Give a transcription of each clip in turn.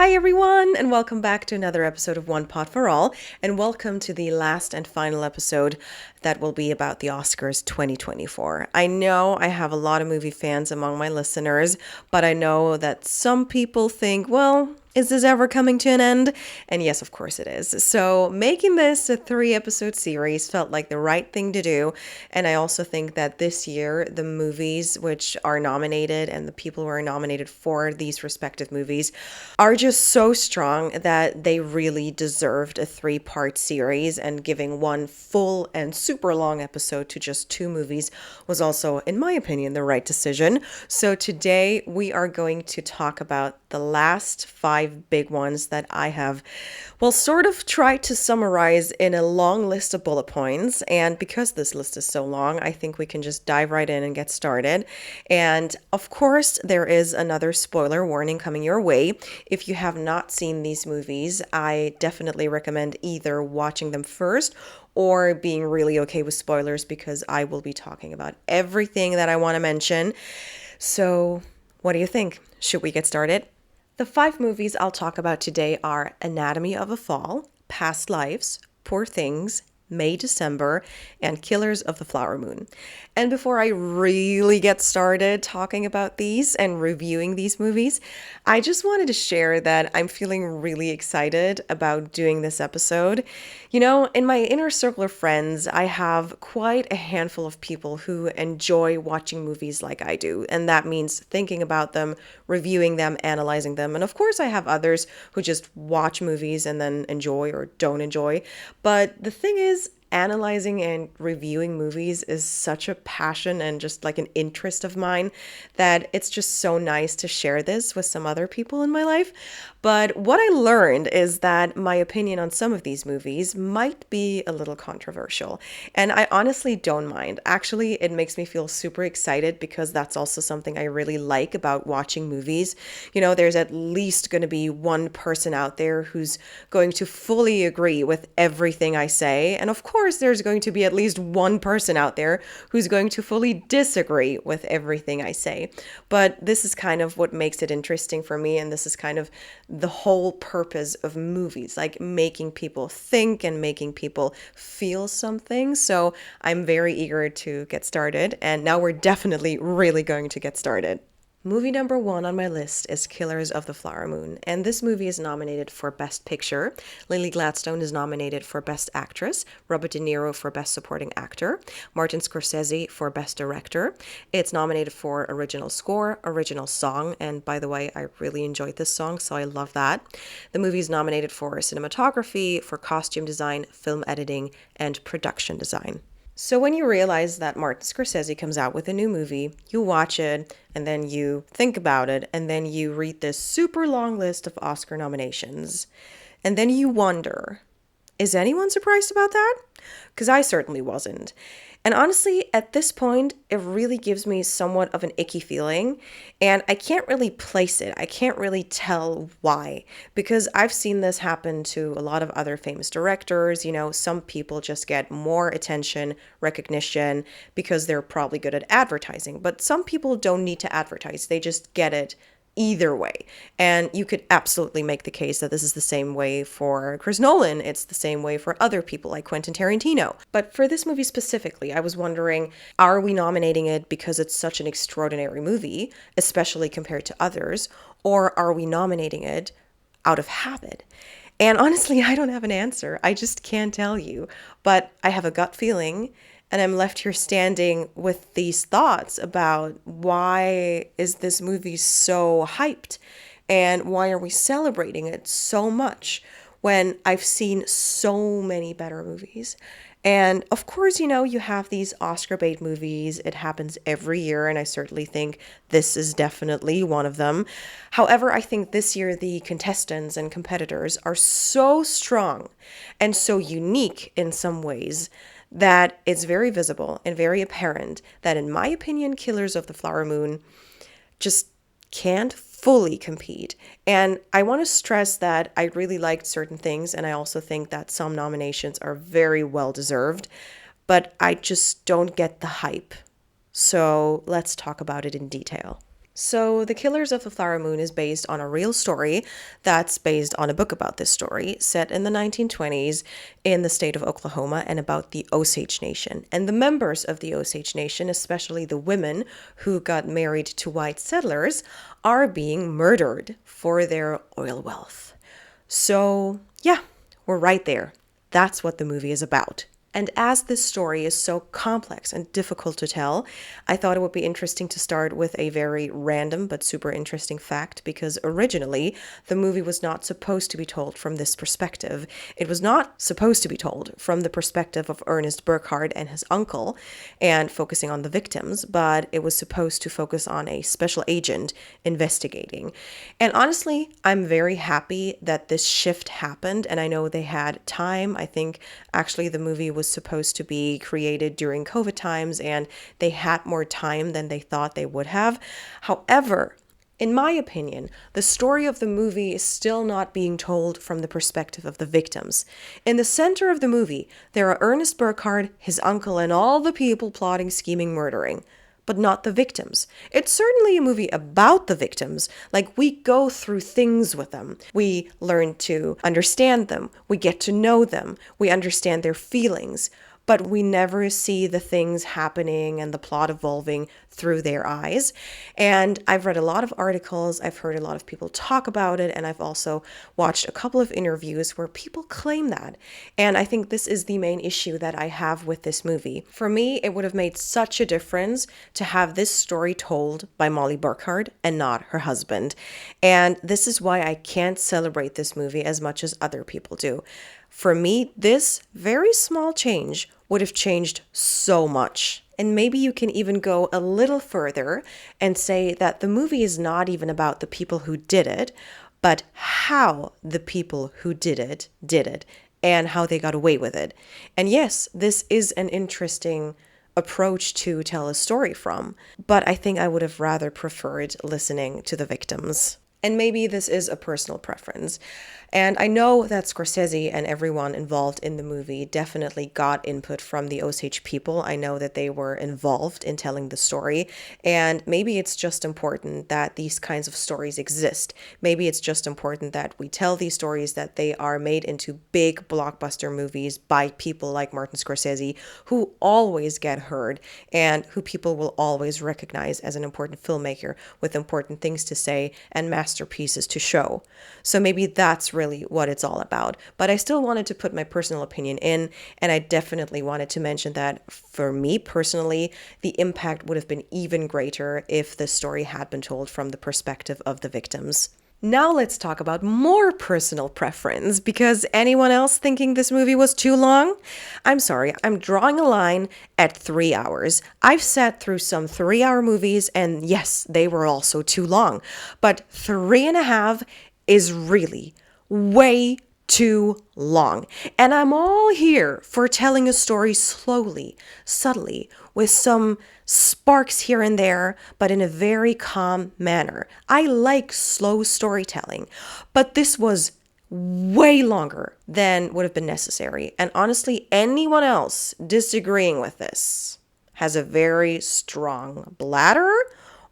Hi, everyone, and welcome back to another episode of One Pot for All, and welcome to the last and final episode that will be about the Oscars 2024. I know I have a lot of movie fans among my listeners, but I know that some people think, well, is this ever coming to an end? And yes, of course it is. So making this a 3-episode series felt like the right thing to do. And I also think that this year, the movies which are nominated and the people who are nominated for these respective movies are just so strong that they really deserved a 3-part series, and giving one full and super long episode to just 2 movies was also, in my opinion, the right decision. So today we are going to talk about the last 5 big ones that I have, well, sort of tried to summarize in a long list of bullet points. And because this list is so long, I think we can just dive right in and get started. And of course, there is another spoiler warning coming your way. If you have not seen these movies, I definitely recommend either watching them first or being really okay with spoilers, because I will be talking about everything that I want to mention. So, what do you think? Should we get started? The 5 movies I'll talk about today are Anatomy of a Fall, Past Lives, Poor Things, May December, and Killers of the Flower Moon. And before I really get started talking about these and reviewing these movies, I just wanted to share that I'm feeling really excited about doing this episode. You know, in my inner circle of friends, I have quite a handful of people who enjoy watching movies like I do, and that means thinking about them, reviewing them, analyzing them. And of course, I have others who just watch movies and then enjoy or don't enjoy. But the thing is, analyzing and reviewing movies is such a passion and just like an interest of mine that it's just so nice to share this with some other people in my life. But what I learned is that my opinion on some of these movies might be a little controversial. And I honestly don't mind. Actually, it makes me feel super excited, because that's also something I really like about watching movies. You know, there's at least going to be one person out there who's going to fully agree with everything I say. And of course, there's going to be at least one person out there who's going to fully disagree with everything I say. But this is kind of what makes it interesting for me. And this is kind of the whole purpose of movies, like making people think and making people feel something. So I'm very eager to get started. And now we're definitely really going to get started. Movie number 1 on my list is Killers of the Flower Moon, and this movie is nominated for Best Picture. Lily Gladstone is nominated for Best Actress, Robert De Niro for Best Supporting Actor, Martin Scorsese for Best Director. It's nominated for Original Score, Original Song, and by the way, I really enjoyed this song, so I love that. The movie is nominated for Cinematography, for Costume Design, Film Editing, and Production Design. So when you realize that Martin Scorsese comes out with a new movie, you watch it, and then you think about it, and then you read this super long list of Oscar nominations, and then you wonder, is anyone surprised about that? Because I certainly wasn't. And honestly, at this point, it really gives me somewhat of an icky feeling, and I can't really place it. I can't really tell why, because I've seen this happen to a lot of other famous directors. You know, some people just get more attention, recognition, because they're probably good at advertising, but some people don't need to advertise. They just get it either way. And you could absolutely make the case that this is the same way for Chris Nolan. It's the same way for other people like Quentin Tarantino. But for this movie specifically, I was wondering, are we nominating it because it's such an extraordinary movie, especially compared to others, or are we nominating it out of habit? And honestly, I don't have an answer. I just can't tell you. But I have a gut feeling, and I'm left here standing with these thoughts about, why is this movie so hyped? And why are we celebrating it so much when I've seen so many better movies? And of course, you know, you have these Oscar bait movies. It happens every year, and I certainly think this is definitely one of them. However, I think this year the contestants and competitors are so strong and so unique in some ways that it's very visible and very apparent that, in my opinion, Killers of the Flower Moon just can't fully compete. And I want to stress that I really liked certain things, and I also think that some nominations are very well deserved, but I just don't get the hype. So let's talk about it in detail. So, The Killers of the Flower Moon is based on a real story that's based on a book about this story, set in the 1920s in the state of Oklahoma and about the Osage Nation. And the members of the Osage Nation, especially the women who got married to white settlers, are being murdered for their oil wealth. So, yeah, we're right there. That's what the movie is about. And as this story is so complex and difficult to tell, I thought it would be interesting to start with a very random but super interesting fact, because originally the movie was not supposed to be told from this perspective. It was not supposed to be told from the perspective of Ernest Burkhardt and his uncle and focusing on the victims, but it was supposed to focus on a special agent investigating. And honestly, I'm very happy that this shift happened, and I know they had time. I think actually the movie was supposed to be created during COVID times, and they had more time than they thought they would have. However, in my opinion, the story of the movie is still not being told from the perspective of the victims. In the center of the movie, there are Ernest Burkhardt, his uncle, and all the people plotting, scheming, murdering, but not the victims. It's certainly a movie about the victims. Like, we go through things with them. We learn to understand them. We get to know them. We understand their feelings. But we never see the things happening and the plot evolving through their eyes. And I've read a lot of articles, I've heard a lot of people talk about it, and I've also watched a couple of interviews where people claim that. And I think this is the main issue that I have with this movie. For me, it would have made such a difference to have this story told by Molly Burkhardt and not her husband. And this is why I can't celebrate this movie as much as other people do. For me, this very small change would have changed so much. And maybe you can even go a little further and say that the movie is not even about the people who did it, but how the people who did it, and how they got away with it. And yes, this is an interesting approach to tell a story from, but I think I would have rather preferred listening to the victims. And maybe this is a personal preference. And I know that Scorsese and everyone involved in the movie definitely got input from the Osage people. I know that they were involved in telling the story. And maybe it's just important that these kinds of stories exist. Maybe it's just important that we tell these stories, that they are made into big blockbuster movies by people like Martin Scorsese, who always get heard and who people will always recognize as an important filmmaker with important things to say and masterpieces to show. So maybe that's really what it's all about. But I still wanted to put my personal opinion in, and I definitely wanted to mention that for me personally, the impact would have been even greater if the story had been told from the perspective of the victims. Now let's talk about more personal preference, because anyone else thinking this movie was too long? I'm sorry, I'm drawing a line at 3 hours. I've sat through some 3-hour movies, and yes, they were also too long, but 3.5 is really way too long. And I'm all here for telling a story slowly, subtly, with some sparks here and there, but in a very calm manner. I like slow storytelling, but this was way longer than would have been necessary. And honestly, anyone else disagreeing with this has a very strong bladder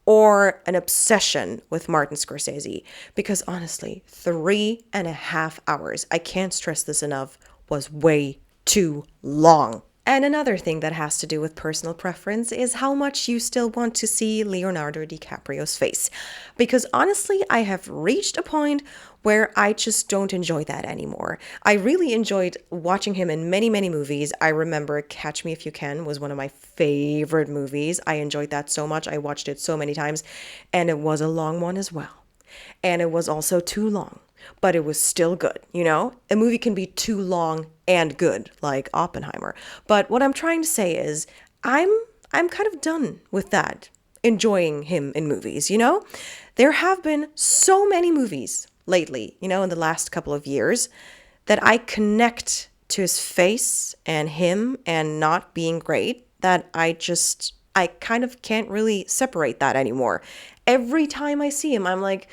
or an obsession with Martin Scorsese, because honestly, 3.5 hours, I can't stress this enough, was way too long. And another thing that has to do with personal preference is how much you still want to see Leonardo DiCaprio's face. Because honestly, I have reached a point where I just don't enjoy that anymore. I really enjoyed watching him in many, many movies. I remember Catch Me If You Can was one of my favorite movies. I enjoyed that so much. I watched it so many times, and it was a long one as well. And it was also too long, but it was still good, you know? A movie can be too long and good, like Oppenheimer. But what I'm trying to say is I'm kind of done with that, enjoying him in movies, you know? There have been so many movies lately, you know, in the last couple of years, that I connect to his face and him and not being great, that I kind of can't really separate that anymore. Every time I see him, I'm like,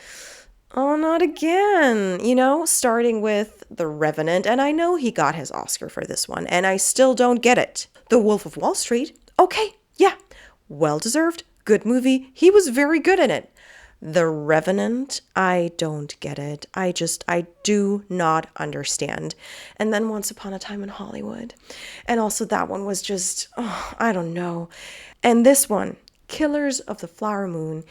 oh, not again, you know, starting with The Revenant, and I know he got his Oscar for this one, and I still don't get it. The Wolf of Wall Street, okay, yeah, well-deserved, good movie, he was very good in it. The Revenant, I don't get it. I do not understand. And then Once Upon a Time in Hollywood. And also that one was just, oh, I don't know. And this one, Killers of the Flower Moon,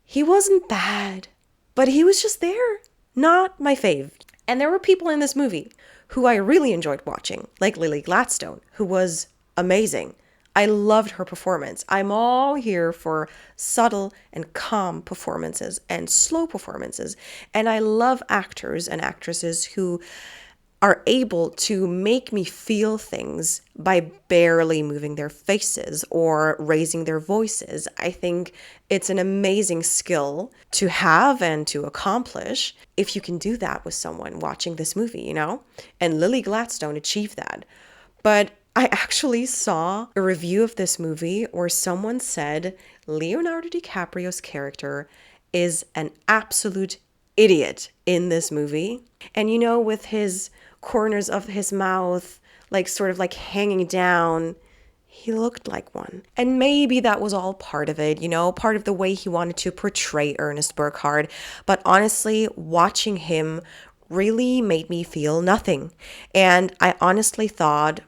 he wasn't bad, but he was just there. Not my fave. And there were people in this movie who I really enjoyed watching, like Lily Gladstone, who was amazing. I loved her performance. I'm all here for subtle and calm performances and slow performances. And I love actors and actresses who are able to make me feel things by barely moving their faces or raising their voices. I think it's an amazing skill to have and to accomplish if you can do that with someone watching this movie, you know? And Lily Gladstone achieved that. But I actually saw a review of this movie where someone said Leonardo DiCaprio's character is an absolute idiot in this movie. And you know, with his corners of his mouth, like sort of like hanging down, he looked like one. And maybe that was all part of it, you know, part of the way he wanted to portray Ernest Burkhard. But honestly, watching him really made me feel nothing. And I honestly thought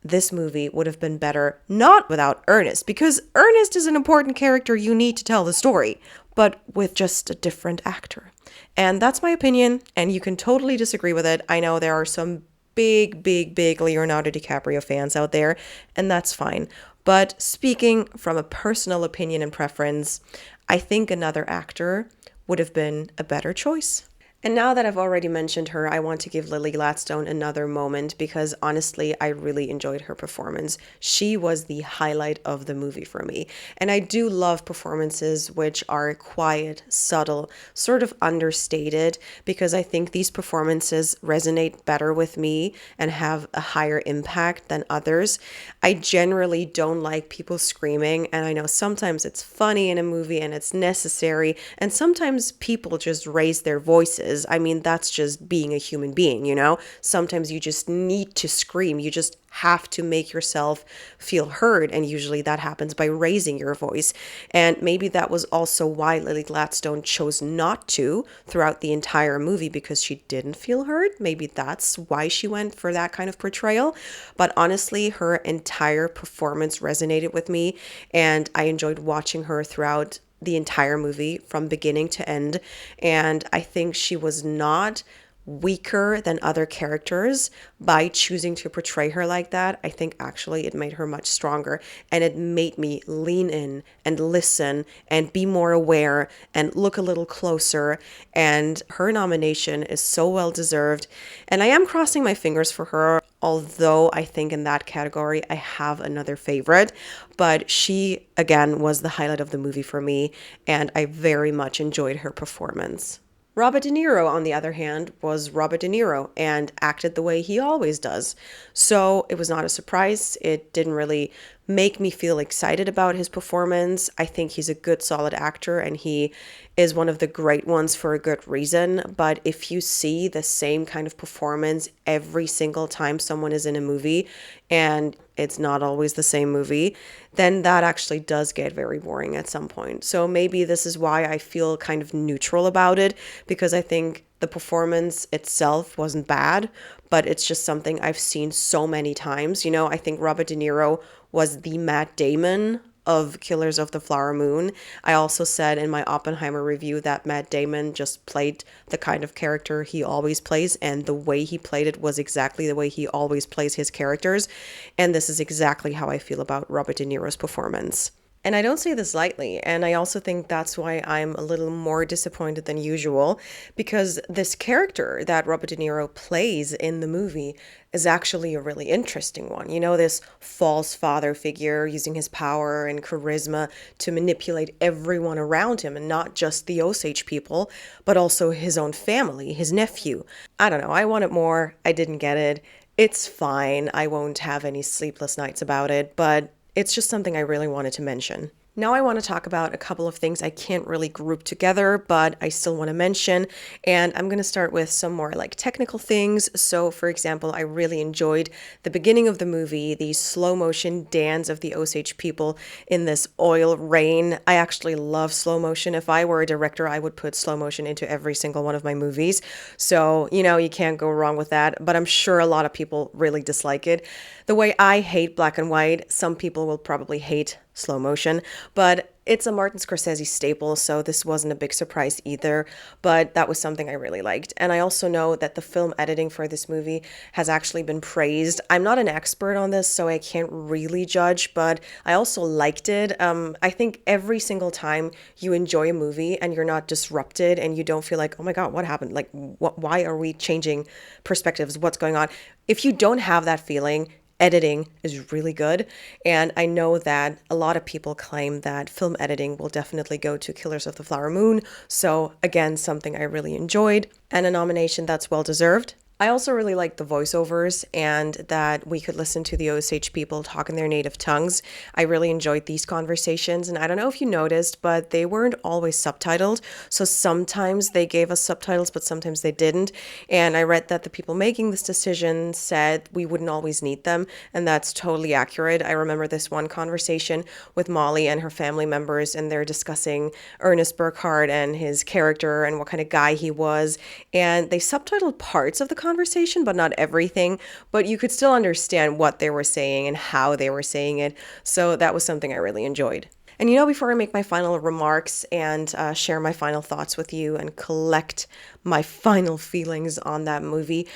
this movie would have been better not without Ernest, because Ernest is an important character you need to tell the story, but with just a different actor. And that's my opinion, and you can totally disagree with it. I know there are some big Leonardo DiCaprio fans out there, and that's fine. But speaking from a personal opinion and preference, I think another actor would have been a better choice. And now that I've already mentioned her, I want to give Lily Gladstone another moment because honestly, I really enjoyed her performance. She was the highlight of the movie for me. And I do love performances which are quiet, subtle, sort of understated, because I think these performances resonate better with me and have a higher impact than others. I generally don't like people screaming, and I know sometimes it's funny in a movie and it's necessary, and sometimes people just raise their voices. I mean, that's just being a human being, you know? Sometimes you just need to scream. You just have to make yourself feel heard. And usually that happens by raising your voice. And maybe that was also why Lily Gladstone chose not to throughout the entire movie, because she didn't feel heard. Maybe that's why she went for that kind of portrayal. But honestly, her entire performance resonated with me, and I enjoyed watching her throughout the entire movie from beginning to end. And I think she was not weaker than other characters by choosing to portray her like that. I think actually it made her much stronger, and it made me lean in and listen and be more aware and look a little closer. And her nomination is so well deserved. And I am crossing my fingers for her, although I think in that category I have another favorite. But she, again, was the highlight of the movie for me, and I very much enjoyed her performance. Robert De Niro, on the other hand, was Robert De Niro and acted the way he always does. So it was not a surprise. It didn't really make me feel excited about his performance. I think he's a good, solid actor, and he is one of the great ones for a good reason. But if you see the same kind of performance every single time someone is in a movie, and it's not always the same movie, then that actually does get very boring at some point. So maybe this is why I feel kind of neutral about it, because I think the performance itself wasn't bad, but it's just something I've seen so many times. You know, I think Robert De Niro was the Matt Damon of Killers of the Flower Moon. I also said in my Oppenheimer review that Matt Damon just played the kind of character he always plays, and the way he played it was exactly the way he always plays his characters. And this is exactly how I feel about Robert De Niro's performance. And I don't say this lightly, and I also think that's why I'm a little more disappointed than usual, because this character that Robert De Niro plays in the movie is actually a really interesting one. You know, this false father figure using his power and charisma to manipulate everyone around him, and not just the Osage people, but also his own family, his nephew. I don't know, I wanted more. I didn't get it. It's fine. I won't have any sleepless nights about it, but it's just something I really wanted to mention. Now I want to talk about a couple of things I can't really group together, but I still want to mention. And I'm going to start with some more like technical things. So, for example, I really enjoyed the beginning of the movie, the slow motion dance of the Osage people in this oil rain. I actually love slow motion. If I were a director, I would put slow motion into every single one of my movies. So, you can't go wrong with that. But I'm sure a lot of people really dislike it. The way I hate black and white, some people will probably hate slow motion, but it's a Martin Scorsese staple, so this wasn't a big surprise either, but that was something I really liked. And I also know that the film editing for this movie has actually been praised. I'm not an expert on this, so I can't really judge, but I also liked it. I think every single time you enjoy a movie and you're not disrupted and you don't feel like, oh my God, what happened? Like, why are we changing perspectives? What's going on? If you don't have that feeling, editing is really good. And I know that a lot of people claim that film editing will definitely go to Killers of the Flower Moon. So again, something I really enjoyed and a nomination that's well deserved. I also really liked the voiceovers and that we could listen to the Osage people talk in their native tongues. I really enjoyed these conversations, and I don't know if you noticed, but they weren't always subtitled. So sometimes they gave us subtitles, but sometimes they didn't. And I read that the people making this decision said we wouldn't always need them, and that's totally accurate. I remember this one conversation with Molly and her family members, and they're discussing Ernest Burkhart and his character and what kind of guy he was. And they subtitled parts of the conversation, but not everything. But you could still understand what they were saying and how they were saying it. So that was something I really enjoyed. And before I make my final remarks and share my final thoughts with you and collect my final feelings on that movie,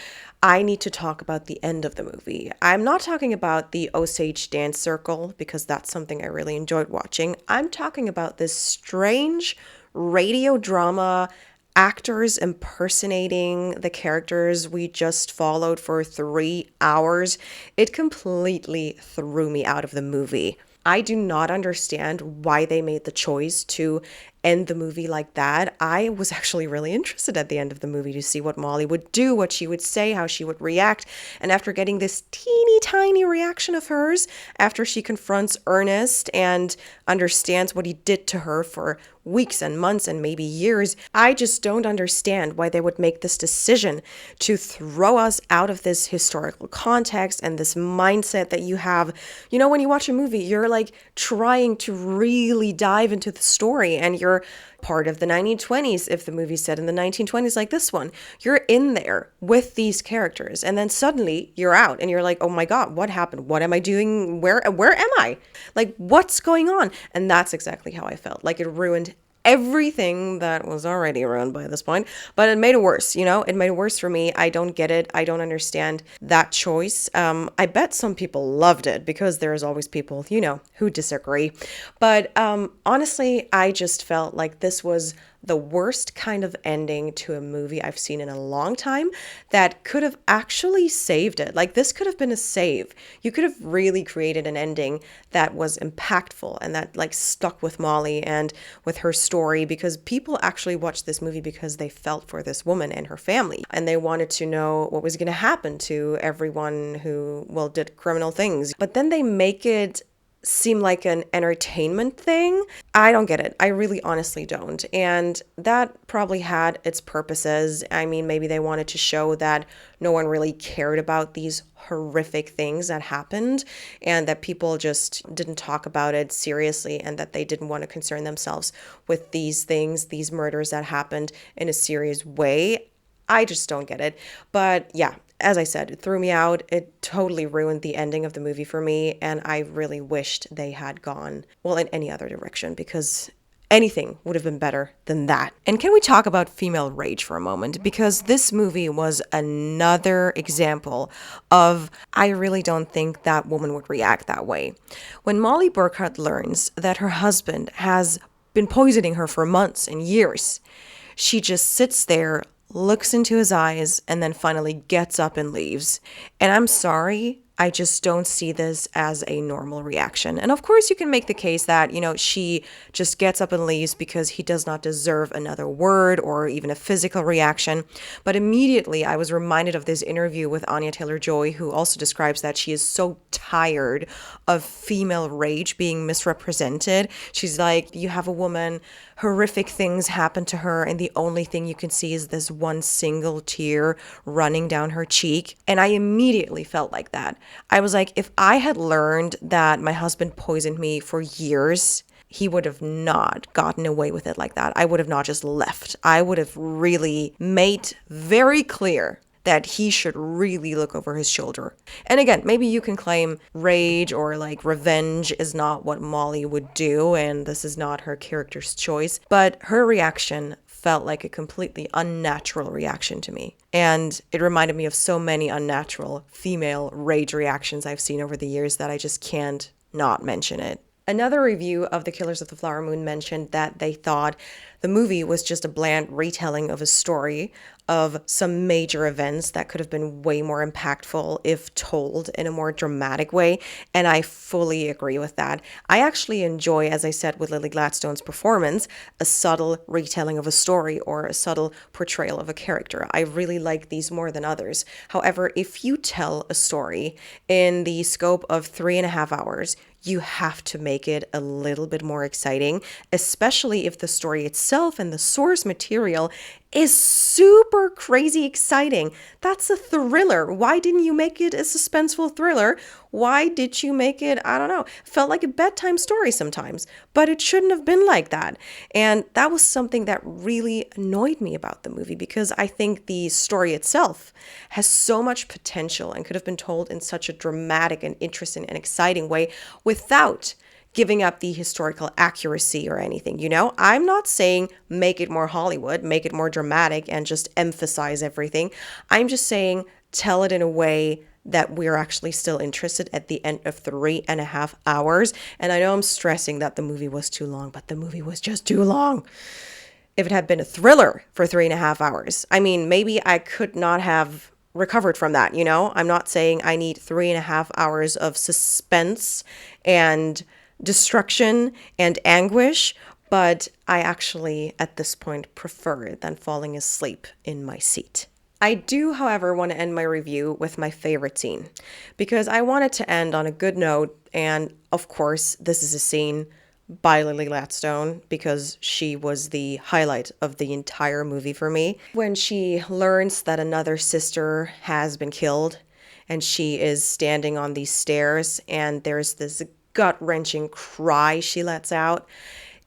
I need to talk about the end of the movie. I'm not talking about the Osage dance circle because that's something I really enjoyed watching. I'm talking about this strange radio drama, actors impersonating the characters we just followed for 3 hours. It completely threw me out of the movie. I do not understand why they made the choice to end the movie like that. I was actually really interested at the end of the movie to see what Molly would do, what she would say, how she would react. And after getting this teeny tiny reaction of hers, after she confronts Ernest and understands what he did to her for weeks and months and maybe years, I just don't understand why they would make this decision to throw us out of this historical context and this mindset that you have. When you watch a movie, you're like trying to really dive into the story and you're part of the 1920s. If the movie's set in the 1920s like this one, you're in there with these characters and then suddenly you're out and you're like, oh my God, what happened? What am I doing? Where am I? Like, what's going on? And that's exactly how I felt. Like, it ruined everything that was already ruined by this point, but it made it worse. It made it worse for me. I don't get it. I don't understand that choice. I bet some people loved it because there's always people, who disagree. But honestly, I just felt like this was the worst kind of ending to a movie I've seen in a long time that could have actually saved it. Like, this could have been a save. You could have really created an ending that was impactful and that like stuck with Molly and with her story, because people actually watched this movie because they felt for this woman and her family and they wanted to know what was going to happen to everyone who, did criminal things. But then they make it seem like an entertainment thing. I don't get it. I really honestly don't. And that probably had its purposes. I mean, maybe they wanted to show that no one really cared about these horrific things that happened and that people just didn't talk about it seriously and that they didn't want to concern themselves with these things, these murders that happened in a serious way. I just don't get it. But yeah, as I said, it threw me out. It totally ruined the ending of the movie for me. And I really wished they had gone, in any other direction, because anything would have been better than that. And can we talk about female rage for a moment? Because this movie was another example of, I really don't think that woman would react that way. When Molly Burkhart learns that her husband has been poisoning her for months and years, she just sits there, looks into his eyes, and then finally gets up and leaves. And I'm sorry, I just don't see this as a normal reaction. And of course, you can make the case that, she just gets up and leaves because he does not deserve another word or even a physical reaction. But immediately, I was reminded of this interview with Anya Taylor-Joy, who also describes that she is so tired of female rage being misrepresented. She's like, you have a woman, horrific things happen to her, and the only thing you can see is this one single tear running down her cheek. And I immediately felt like that. I was like, if I had learned that my husband poisoned me for years, he would have not gotten away with it like that. I would have not just left. I would have really made very clear that he should really look over his shoulder. And again, maybe you can claim rage or like revenge is not what Molly would do, and this is not her character's choice, but her reaction felt like a completely unnatural reaction to me. And it reminded me of so many unnatural female rage reactions I've seen over the years that I just can't not mention it. Another review of The Killers of the Flower Moon mentioned that they thought the movie was just a bland retelling of a story of some major events that could have been way more impactful if told in a more dramatic way. And I fully agree with that. I actually enjoy, as I said with Lily Gladstone's performance, a subtle retelling of a story or a subtle portrayal of a character. I really like these more than others. However, if you tell a story in the scope of 3.5 hours, you have to make it a little bit more exciting, especially if the story itself and the source material is super crazy exciting. That's a thriller. Why didn't you make it a suspenseful thriller? Why did you make it, I don't know, felt like a bedtime story sometimes, but it shouldn't have been like that. And that was something that really annoyed me about the movie, because I think the story itself has so much potential and could have been told in such a dramatic and interesting and exciting way without giving up the historical accuracy or anything, I'm not saying make it more Hollywood, make it more dramatic and just emphasize everything. I'm just saying tell it in a way that we're actually still interested at the end of 3.5 hours. And I know I'm stressing that the movie was too long, but the movie was just too long. If it had been a thriller for 3.5 hours, I mean, maybe I could not have recovered from that, I'm not saying I need 3.5 hours of suspense and destruction and anguish, but I actually, at this point, prefer than falling asleep in my seat. I do, however, want to end my review with my favorite scene, because I wanted to end on a good note, and of course, this is a scene by Lily Gladstone, because she was the highlight of the entire movie for me. When she learns that another sister has been killed, and she is standing on these stairs, and there's this gut-wrenching cry she lets out.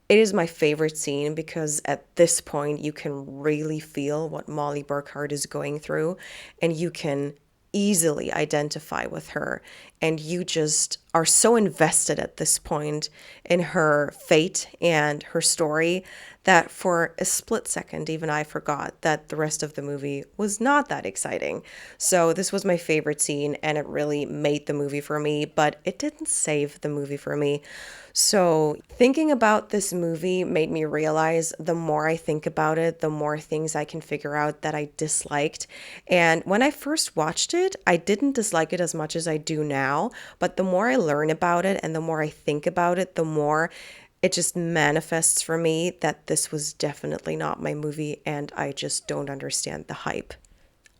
It is my favorite scene because at this point you can really feel what Molly Burkhart is going through, and you can easily identify with her, and you just are so invested at this point in her fate and her story that for a split second, even I forgot that the rest of the movie was not that exciting. So this was my favorite scene, and it really made the movie for me, but it didn't save the movie for me. So thinking about this movie made me realize the more I think about it, the more things I can figure out that I disliked. And when I first watched it, I didn't dislike it as much as I do now, but the more I learn about it and the more I think about it, the more it just manifests for me that this was definitely not my movie, and I just don't understand the hype.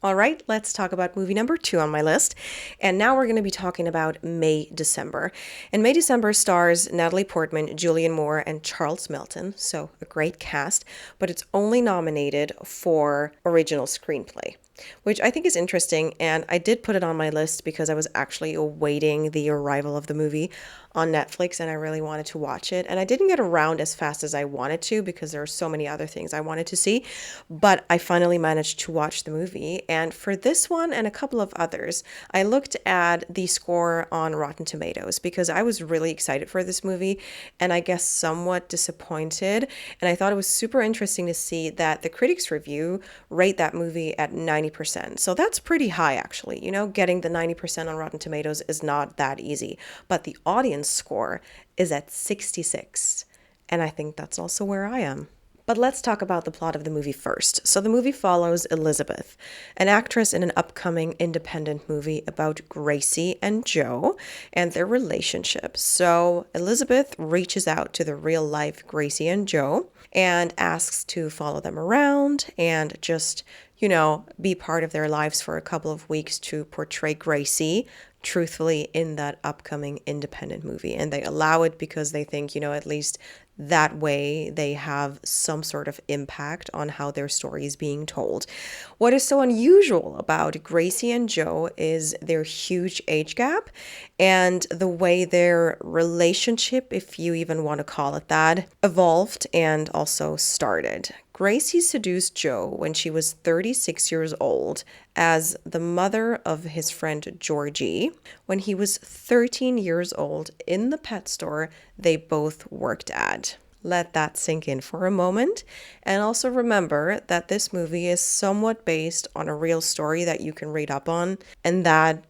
All right, let's talk about movie number 2 on my list. And now we're going to be talking about May December. And May December stars Natalie Portman, Julianne Moore, and Charles Melton. So a great cast, but it's only nominated for original screenplay, which I think is interesting. And I did put it on my list because I was actually awaiting the arrival of the movie on Netflix, and I really wanted to watch it. And I didn't get around as fast as I wanted to because there are so many other things I wanted to see, but I finally managed to watch the movie. And for this one and a couple of others, I looked at the score on Rotten Tomatoes because I was really excited for this movie and I guess somewhat disappointed. And I thought it was super interesting to see that the critics' review rate that movie at 90%. So that's pretty high, actually. Getting the 90% on Rotten Tomatoes is not that easy, but the audience score is at 66, and I think that's also where I am. But let's talk about the plot of the movie first. So the movie follows Elizabeth, an actress in an upcoming independent movie about Gracie and Joe and their relationship. So Elizabeth reaches out to the real life Gracie and Joe and asks to follow them around and just, be part of their lives for a couple of weeks to portray Gracie truthfully in that upcoming independent movie. And they allow it because they think, at least that way they have some sort of impact on how their story is being told. What is so unusual about Gracie and Joe is their huge age gap and the way their relationship, if you even want to call it that, evolved and also started. Gracie seduced Joe when she was 36 years old as the mother of his friend Georgie when he was 13 years old in the pet store they both worked at. Let that sink in for a moment. And also remember that this movie is somewhat based on a real story that you can read up on, and that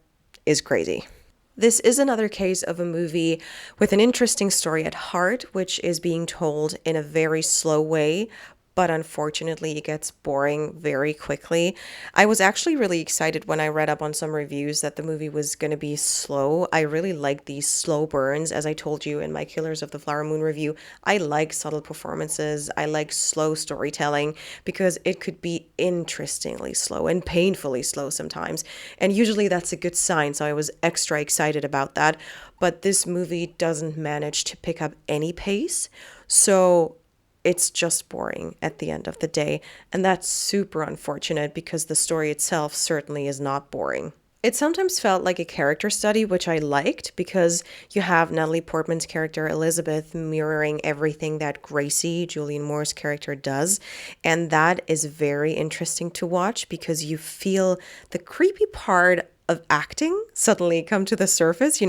is crazy. This is another case of a movie with an interesting story at heart, which is being told in a very slow way, but unfortunately it gets boring very quickly. I was actually really excited when I read up on some reviews that the movie was going to be slow. I really like these slow burns. As I told you in my Killers of the Flower Moon review, I like subtle performances. I like slow storytelling because it could be interestingly slow and painfully slow sometimes. And usually that's a good sign, so I was extra excited about that. But this movie doesn't manage to pick up any pace. So it's just boring at the end of the day, and that's super unfortunate because the story itself certainly is not boring. It sometimes felt like a character study, which I liked because you have Natalie Portman's character Elizabeth mirroring everything that Gracie, Julianne Moore's character, does. And that is very interesting to watch because you feel the creepy part of acting suddenly come to the surface,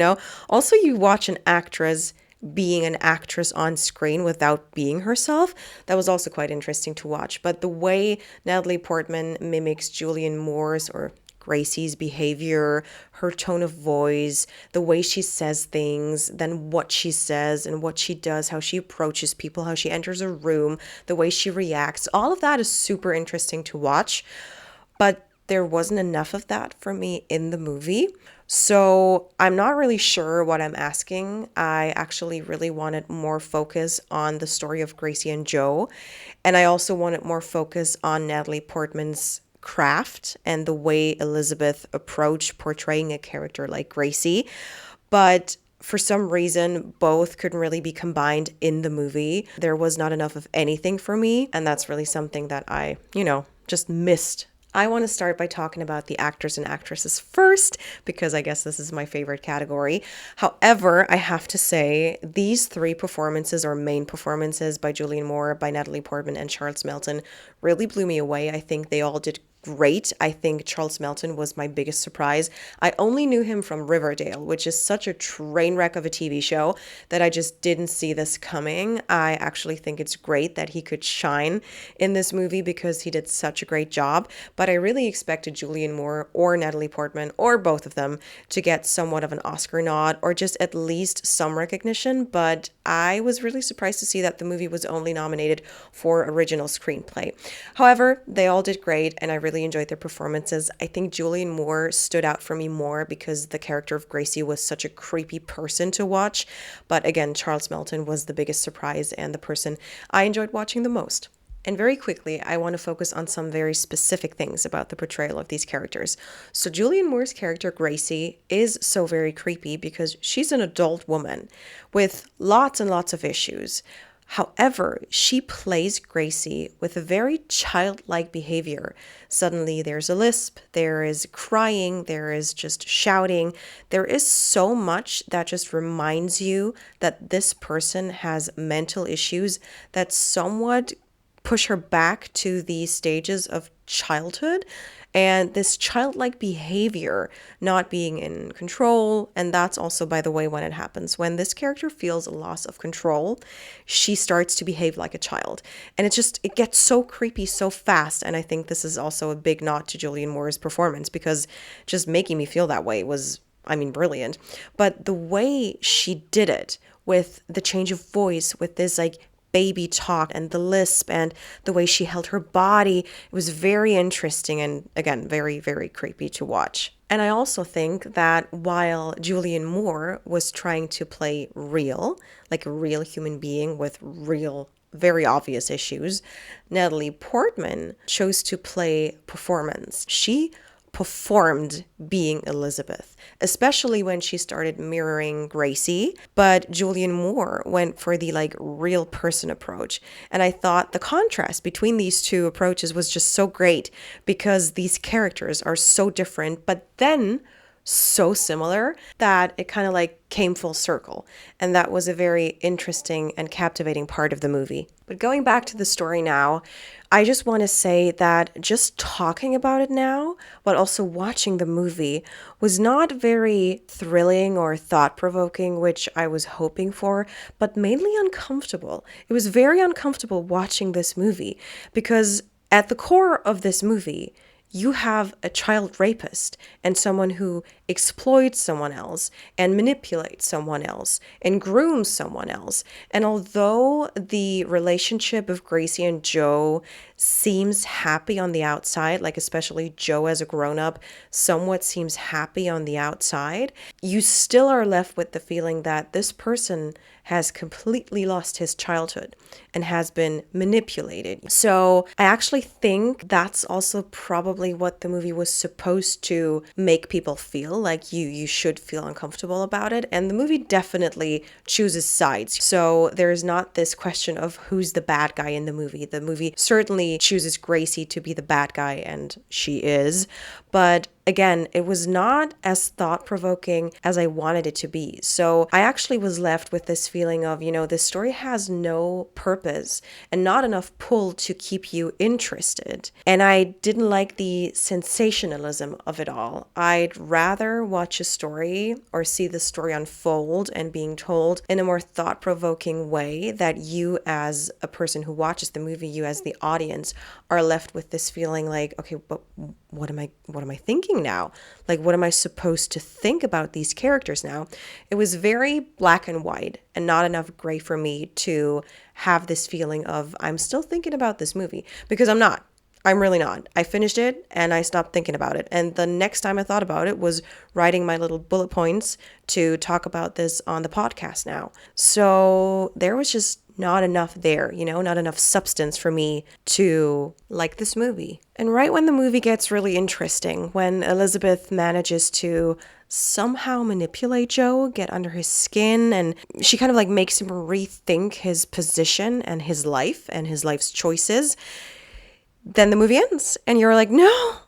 Also, you watch an actress being an actress on screen without being herself. That was also quite interesting to watch. But the way Natalie Portman mimics Julianne Moore's or Gracie's behavior, her tone of voice, the way she says things, then what she says and what she does, how she approaches people, how she enters a room, the way she reacts, all of that is super interesting to watch. But there wasn't enough of that for me in the movie. So I'm not really sure what I'm asking. I actually really wanted more focus on the story of Gracie and Joe. And I also wanted more focus on Natalie Portman's craft and the way Elizabeth approached portraying a character like Gracie. But for some reason, both couldn't really be combined in the movie. There was not enough of anything for me. And that's really something that I, just missed. I want to start by talking about the actors and actresses first, because I guess this is my favorite category. However, I have to say, these three performances or main performances by Julianne Moore, by Natalie Portman, and Charles Melton really blew me away. I think they all did great. I think Charles Melton was my biggest surprise. I only knew him from Riverdale, which is such a train wreck of a TV show that I just didn't see this coming. I actually think it's great that he could shine in this movie because he did such a great job. But I really expected Julianne Moore or Natalie Portman or both of them to get somewhat of an Oscar nod or just at least some recognition. But I was really surprised to see that the movie was only nominated for original screenplay. However, they all did great and I really enjoyed their performances. I think Julianne Moore stood out for me more because the character of Gracie was such a creepy person to watch. But again, Charles Melton was the biggest surprise and the person I enjoyed watching the most. And very quickly, I want to focus on some very specific things about the portrayal of these characters. So Julianne Moore's character, Gracie, is so very creepy because she's an adult woman with lots and lots of issues. However, she plays Gracie with a very childlike behavior. Suddenly there's a lisp, there is crying, there is just shouting. There is so much that just reminds you that this person has mental issues that somewhat push her back to the stages of childhood and this childlike behavior not being in control. And that's also, by the way, when it happens. When this character feels a loss of control, she starts to behave like a child. And it gets so creepy so fast. And I think this is also a big nod to Julianne Moore's performance because just making me feel that way was, brilliant. But the way she did it with the change of voice, with this baby talk and the lisp and the way she held her body. It was very interesting and, again, very, very creepy to watch. And I also think that while Julianne Moore was trying to play real, like a real human being with real, very obvious issues, Natalie Portman chose to play performance. She performed being Elizabeth, especially when she started mirroring Gracie, but Julianne Moore went for the like real person approach. And I thought the contrast between these two approaches was just so great because these characters are so different, but then so similar that it kind of like came full circle. And that was a very interesting and captivating part of the movie. But going back to the story now, I just want to say that just talking about it now, but also watching the movie, was not very thrilling or thought-provoking, which I was hoping for, but mainly uncomfortable. It was very uncomfortable watching this movie because at the core of this movie, you have a child rapist and someone who exploits someone else and manipulates someone else and grooms someone else. And although the relationship of Gracie and Joe seems happy on the outside, like especially Joe as a grown-up somewhat seems happy on the outside, you still are left with the feeling that this person has completely lost his childhood and has been manipulated. So I actually think that's also probably what the movie was supposed to make people feel, like you should feel uncomfortable about it. And the movie definitely chooses sides. So there's not this question of who's the bad guy in the movie. The movie certainly chooses Gracie to be the bad guy, and she is. But again, it was not as thought-provoking as I wanted it to be. So I actually was left with this feeling of, this story has no purpose and not enough pull to keep you interested. And I didn't like the sensationalism of it all. I'd rather watch a story or see the story unfold and being told in a more thought-provoking way that you as a person who watches the movie, you as the audience, are left with this feeling like, okay, but what am I thinking now? Like, what am I supposed to think about these characters now? It was very black and white and not enough gray for me to have this feeling of I'm still thinking about this movie, because I'm not. I'm really not. I finished it and I stopped thinking about it. And the next time I thought about it was writing my little bullet points to talk about this on the podcast now. So there was just not enough there, not enough substance for me to like this movie. And right when the movie gets really interesting, when Elizabeth manages to somehow manipulate Joe, get under his skin, and she kind of like makes him rethink his position and his life's choices, then the movie ends and you're like, no,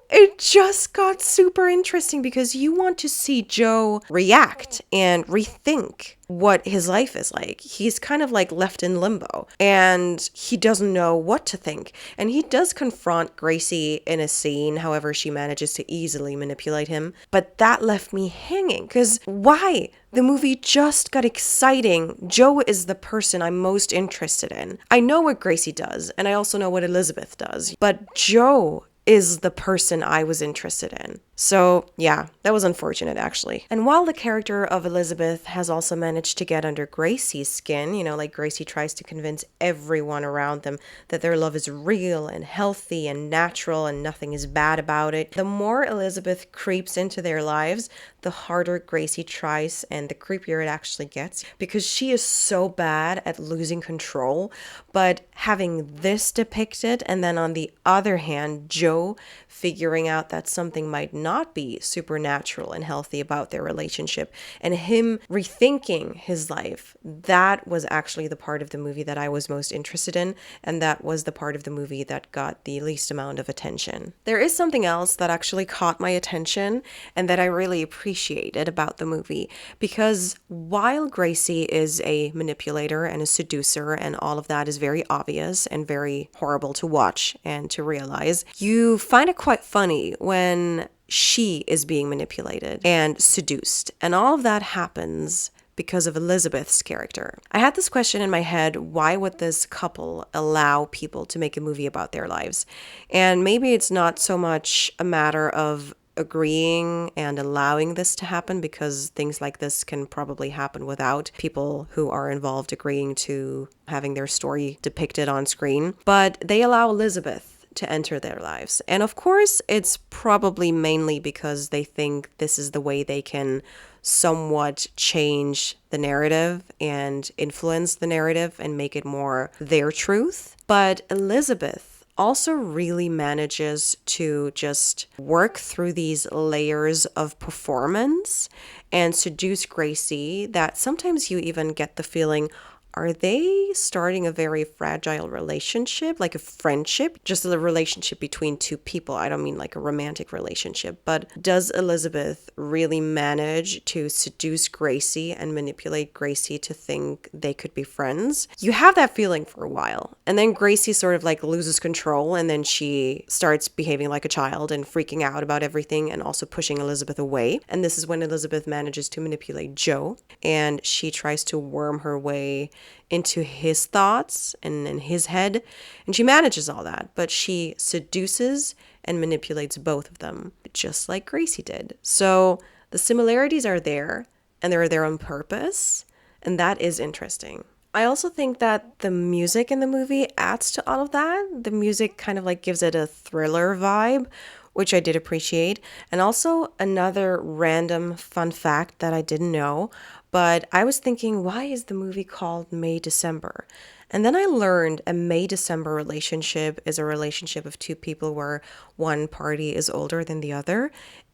it just got super interesting because you want to see Joe react and rethink what his life is like. He's kind of like left in limbo and he doesn't know what to think. And he does confront Gracie in a scene, however she manages to easily manipulate him. But that left me hanging because why? The movie just got exciting. Joe is the person I'm most interested in. I know what Gracie does and I also know what Elizabeth does, but Joe is the person I was interested in. So yeah, that was unfortunate actually. And while the character of Elizabeth has also managed to get under Gracie's skin, like Gracie tries to convince everyone around them that their love is real and healthy and natural and nothing is bad about it, the more Elizabeth creeps into their lives, the harder Gracie tries and the creepier it actually gets because she is so bad at losing control. But having this depicted and then on the other hand, Joe figuring out that something might not be supernatural and healthy about their relationship and him rethinking his life, that was actually the part of the movie that I was most interested in, and that was the part of the movie that got the least amount of attention. There is something else that actually caught my attention and that I really appreciated about the movie, because while Gracie is a manipulator and a seducer and all of that is very obvious and very horrible to watch and to realize, you find it quite funny when she is being manipulated and seduced. And all of that happens because of Elizabeth's character. I had this question in my head, why would this couple allow people to make a movie about their lives? And maybe it's not so much a matter of agreeing and allowing this to happen, because things like this can probably happen without people who are involved agreeing to having their story depicted on screen. But they allow Elizabeth to enter their lives. And of course, it's probably mainly because they think this is the way they can somewhat change the narrative and influence the narrative and make it more their truth. But Elizabeth also really manages to just work through these layers of performance and seduce Gracie that sometimes you even get the feeling, are they starting a very fragile relationship, like a friendship, just a relationship between two people? I don't mean like a romantic relationship, but does Elizabeth really manage to seduce Gracie and manipulate Gracie to think they could be friends? You have that feeling for a while. And then Gracie sort of like loses control, and then she starts behaving like a child and freaking out about everything and also pushing Elizabeth away. And this is when Elizabeth manages to manipulate Joe, and she tries to worm her way into his thoughts and in his head, and she manages all that, but she seduces and manipulates both of them, just like Gracie did. So the similarities are there, and they're there on purpose, and that is interesting. I also think that the music in the movie adds to all of that. The music kind of like gives it a thriller vibe, which I did appreciate. And also another random fun fact that I didn't know, but I was thinking, why is the movie called May December? And then I learned a May-December relationship is a relationship of two people where one party is older than the other.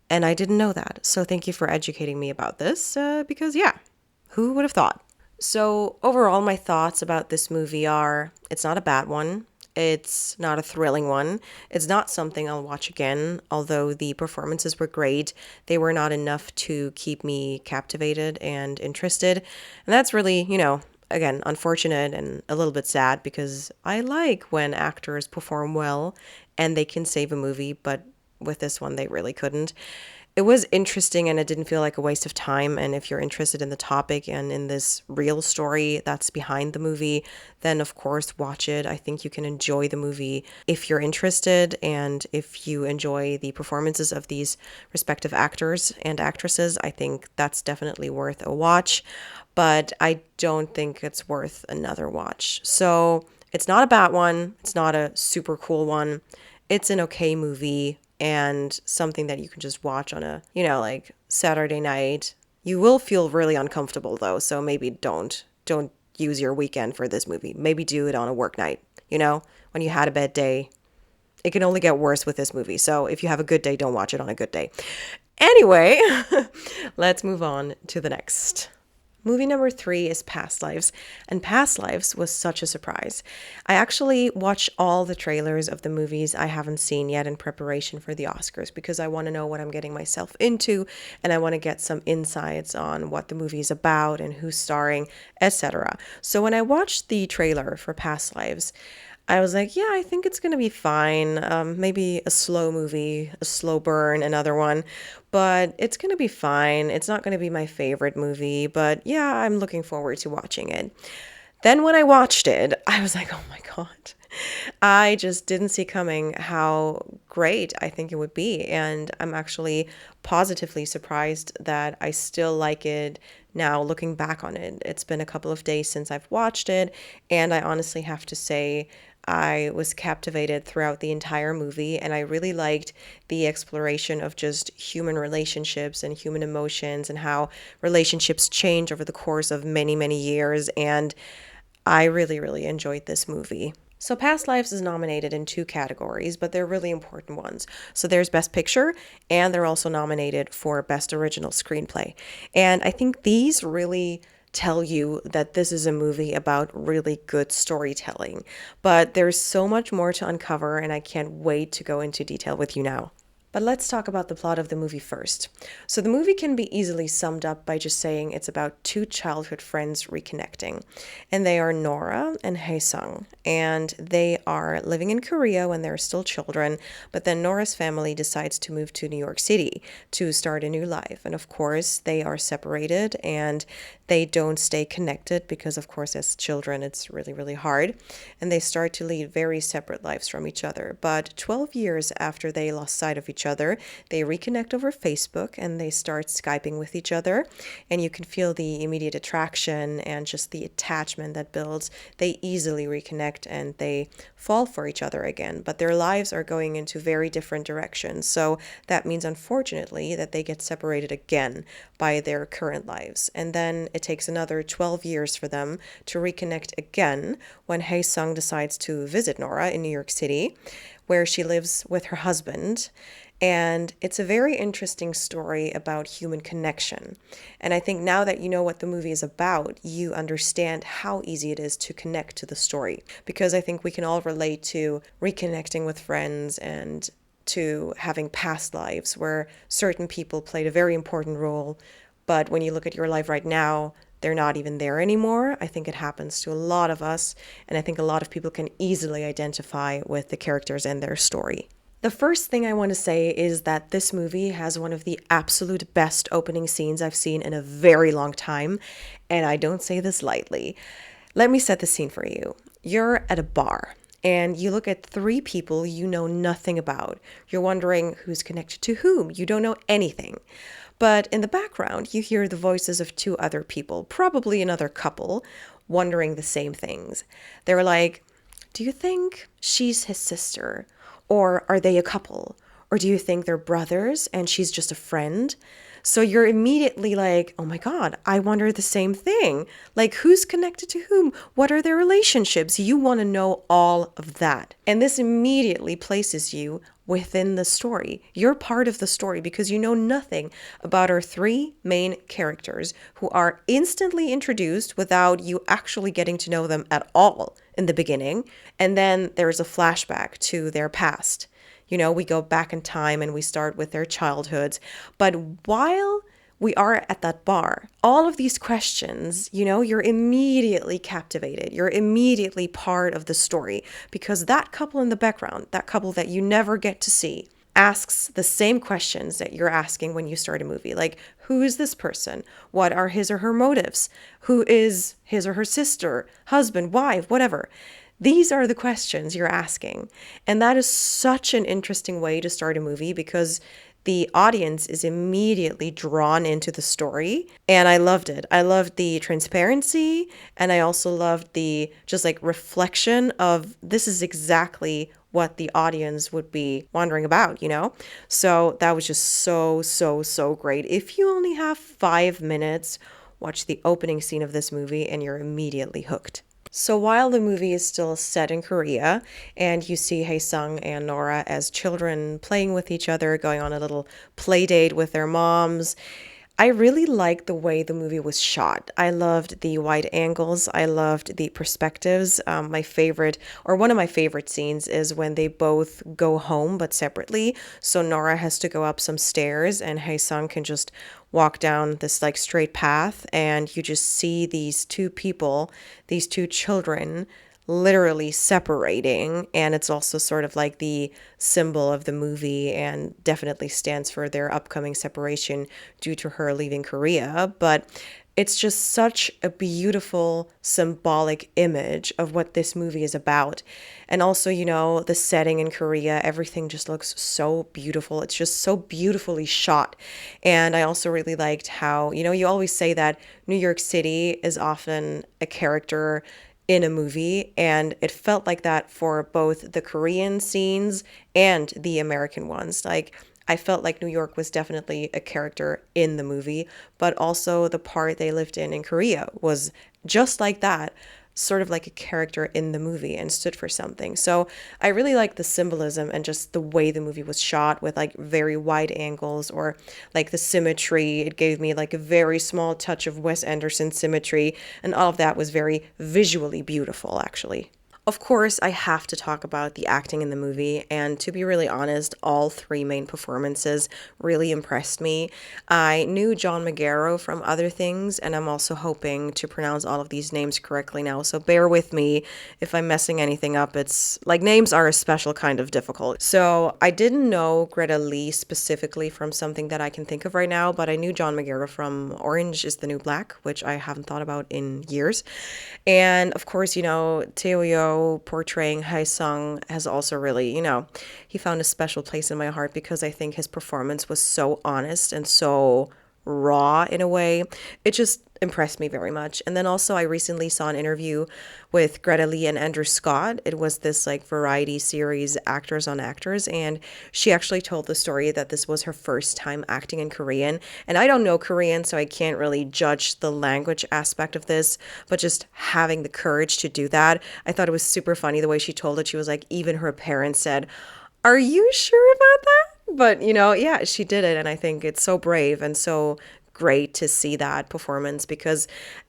And I didn't know that. So thank you for educating me about this, because yeah, who would have thought? So overall, my thoughts about this movie are, it's not a bad one. It's not a thrilling one. It's not something I'll watch again, although the performances were great. They were not enough to keep me captivated and interested. And that's really, again, unfortunate and a little bit sad, because I like when actors perform well and they can save a movie, but with this one, they really couldn't. It was interesting and it didn't feel like a waste of time. And if you're interested in the topic and in this real story that's behind the movie, then of course watch it. I think you can enjoy the movie if you're interested, and if you enjoy the performances of these respective actors and actresses, I think that's definitely worth a watch. But I don't think it's worth another watch. So it's not a bad one. It's not a super cool one. It's an okay movie, and something that you can just watch on a, like Saturday night. You will feel really uncomfortable though, so maybe don't use your weekend for this movie. Maybe do it on a work night, when you had a bad day. It can only get worse with this movie. So if you have a good day, don't watch it on a good day. Anyway, let's move on to the next. Movie number 3 is Past Lives, and Past Lives was such a surprise. I actually watched all the trailers of the movies I haven't seen yet in preparation for the Oscars, because I want to know what I'm getting myself into, and I want to get some insights on what the movie is about and who's starring, etc. So when I watched the trailer for Past Lives, I was like, yeah, I think it's going to be fine. Maybe a slow movie, a slow burn, another one. But it's going to be fine. It's not going to be my favorite movie. But yeah, I'm looking forward to watching it. Then when I watched it, I was like, oh my God. I just didn't see coming how great I think it would be. And I'm actually positively surprised that I still like it now, looking back on it. It's been a couple of days since I've watched it, and I honestly have to say I was captivated throughout the entire movie, and I really liked the exploration of just human relationships and human emotions and how relationships change over the course of many, many years. And I really, really enjoyed this movie. So Past Lives is nominated in 2 categories, but they're really important ones. So there's Best Picture, and they're also nominated for Best Original Screenplay. And I think these really tell you that this is a movie about really good storytelling. But there's so much more to uncover, and I can't wait to go into detail with you now. But let's talk about the plot of the movie first. So the movie can be easily summed up by just saying it's about 2 childhood friends reconnecting. And they are Nora and Haesung. And they are living in Korea when they're still children. But then Nora's family decides to move to New York City to start a new life. And of course, they are separated and they don't stay connected because, of course, as children, it's really, really hard. And they start to lead very separate lives from each other. But 12 years after they lost sight of each each other. They reconnect over Facebook and they start Skyping with each other. And you can feel the immediate attraction and just the attachment that builds. They easily reconnect and they fall for each other again. But their lives are going into very different directions. So that means, unfortunately, that they get separated again by their current lives. And then it takes another 12 years for them to reconnect again when Hae Sung decides to visit Nora in New York City, where she lives with her husband. And it's a very interesting story about human connection. And I think now that you know what the movie is about, you understand how easy it is to connect to the story. Because I think we can all relate to reconnecting with friends and to having past lives where certain people played a very important role. But when you look at your life right now, they're not even there anymore. I think it happens to a lot of us. And I think a lot of people can easily identify with the characters and their story. The first thing I want to say is that this movie has one of the absolute best opening scenes I've seen in a very long time, and I don't say this lightly. Let me set the scene for you. You're at a bar, and you look at three people you know nothing about. You're wondering who's connected to whom. You don't know anything. But in the background, you hear the voices of two other people, probably another couple, wondering the same things. They're like, do you think she's his sister? Or are they a couple? Or do you think they're brothers and she's just a friend? So you're immediately like, oh my God, I wonder the same thing. Like, who's connected to whom? What are their relationships? You want to know all of that. And this immediately places you within the story. You're part of the story because you know nothing about our three main characters who are instantly introduced without you actually getting to know them at all in the beginning. And then there's a flashback to their past. You know, we go back in time and we start with their childhoods. But while we are at that bar, all of these questions, you know, you're immediately captivated. You're immediately part of the story because that couple in the background, that couple that you never get to see, asks the same questions that you're asking when you start a movie. Like, who is this person? What are his or her motives? Who is his or her sister, husband, wife, whatever? These are the questions you're asking. And that is such an interesting way to start a movie because the audience is immediately drawn into the story. And I loved it. I loved the transparency. And I also loved the just like reflection of this is exactly what the audience would be wondering about, you know? So that was just so great. If you only have 5 minutes, watch the opening scene of this movie and you're immediately hooked. So while the movie is still set in Korea and you see Hae Sung and Nora as children playing with each other, going on a little play date with their moms, I really liked the way the movie was shot. I loved the wide angles. I loved the perspectives. My favorite, or one of my favorite scenes is when they both go home but separately. So Nora has to go up some stairs and Hae Sung can just walk down this like straight path and you just see these two people, these two children literally separating, and it's also sort of like the symbol of the movie and definitely stands for their upcoming separation due to her leaving Korea. But it's just such a beautiful symbolic image of what this movie is about. And also, you know, the setting in Korea, everything just looks so beautiful. It's just so beautifully shot. And I also really liked how, you know, you always say that New York City is often a character in a movie, and it felt like that for both the Korean scenes and the American ones. Like, I felt like New York was definitely a character in the movie, but also the part they lived in Korea was just like that, sort of like a character in the movie and stood for something. So I really like the symbolism and just the way the movie was shot with like very wide angles or like the symmetry. It gave me like a very small touch of Wes Anderson symmetry, and all of that was very visually beautiful, actually. Of course, I have to talk about the acting in the movie, and to be really honest, all three main performances really impressed me. I knew John Magaro from other things, and I'm also hoping to pronounce all of these names correctly now, so bear with me if I'm messing anything up. It's like names are a special kind of difficult. So I didn't know Greta Lee specifically from something that I can think of right now, but I knew John Magaro from Orange is the New Black, which I haven't thought about in years. And of course, you know, Tae Cho portraying Hae Sung has also really, he found a special place in my heart because I think his performance was so honest and so raw in a way. It just impressed me very much. And then also I recently saw an interview with Greta Lee and Andrew Scott. It was this like variety series, Actors on Actors, and she actually told the story that this was her first time acting in Korean. And I don't know Korean, so I can't really judge the language aspect of this, but just having the courage to do that, I thought it was super funny the way she told it. She was like, even her parents said, "Are you sure about that?" But, yeah, she did it. And I think it's so brave and so great to see that performance because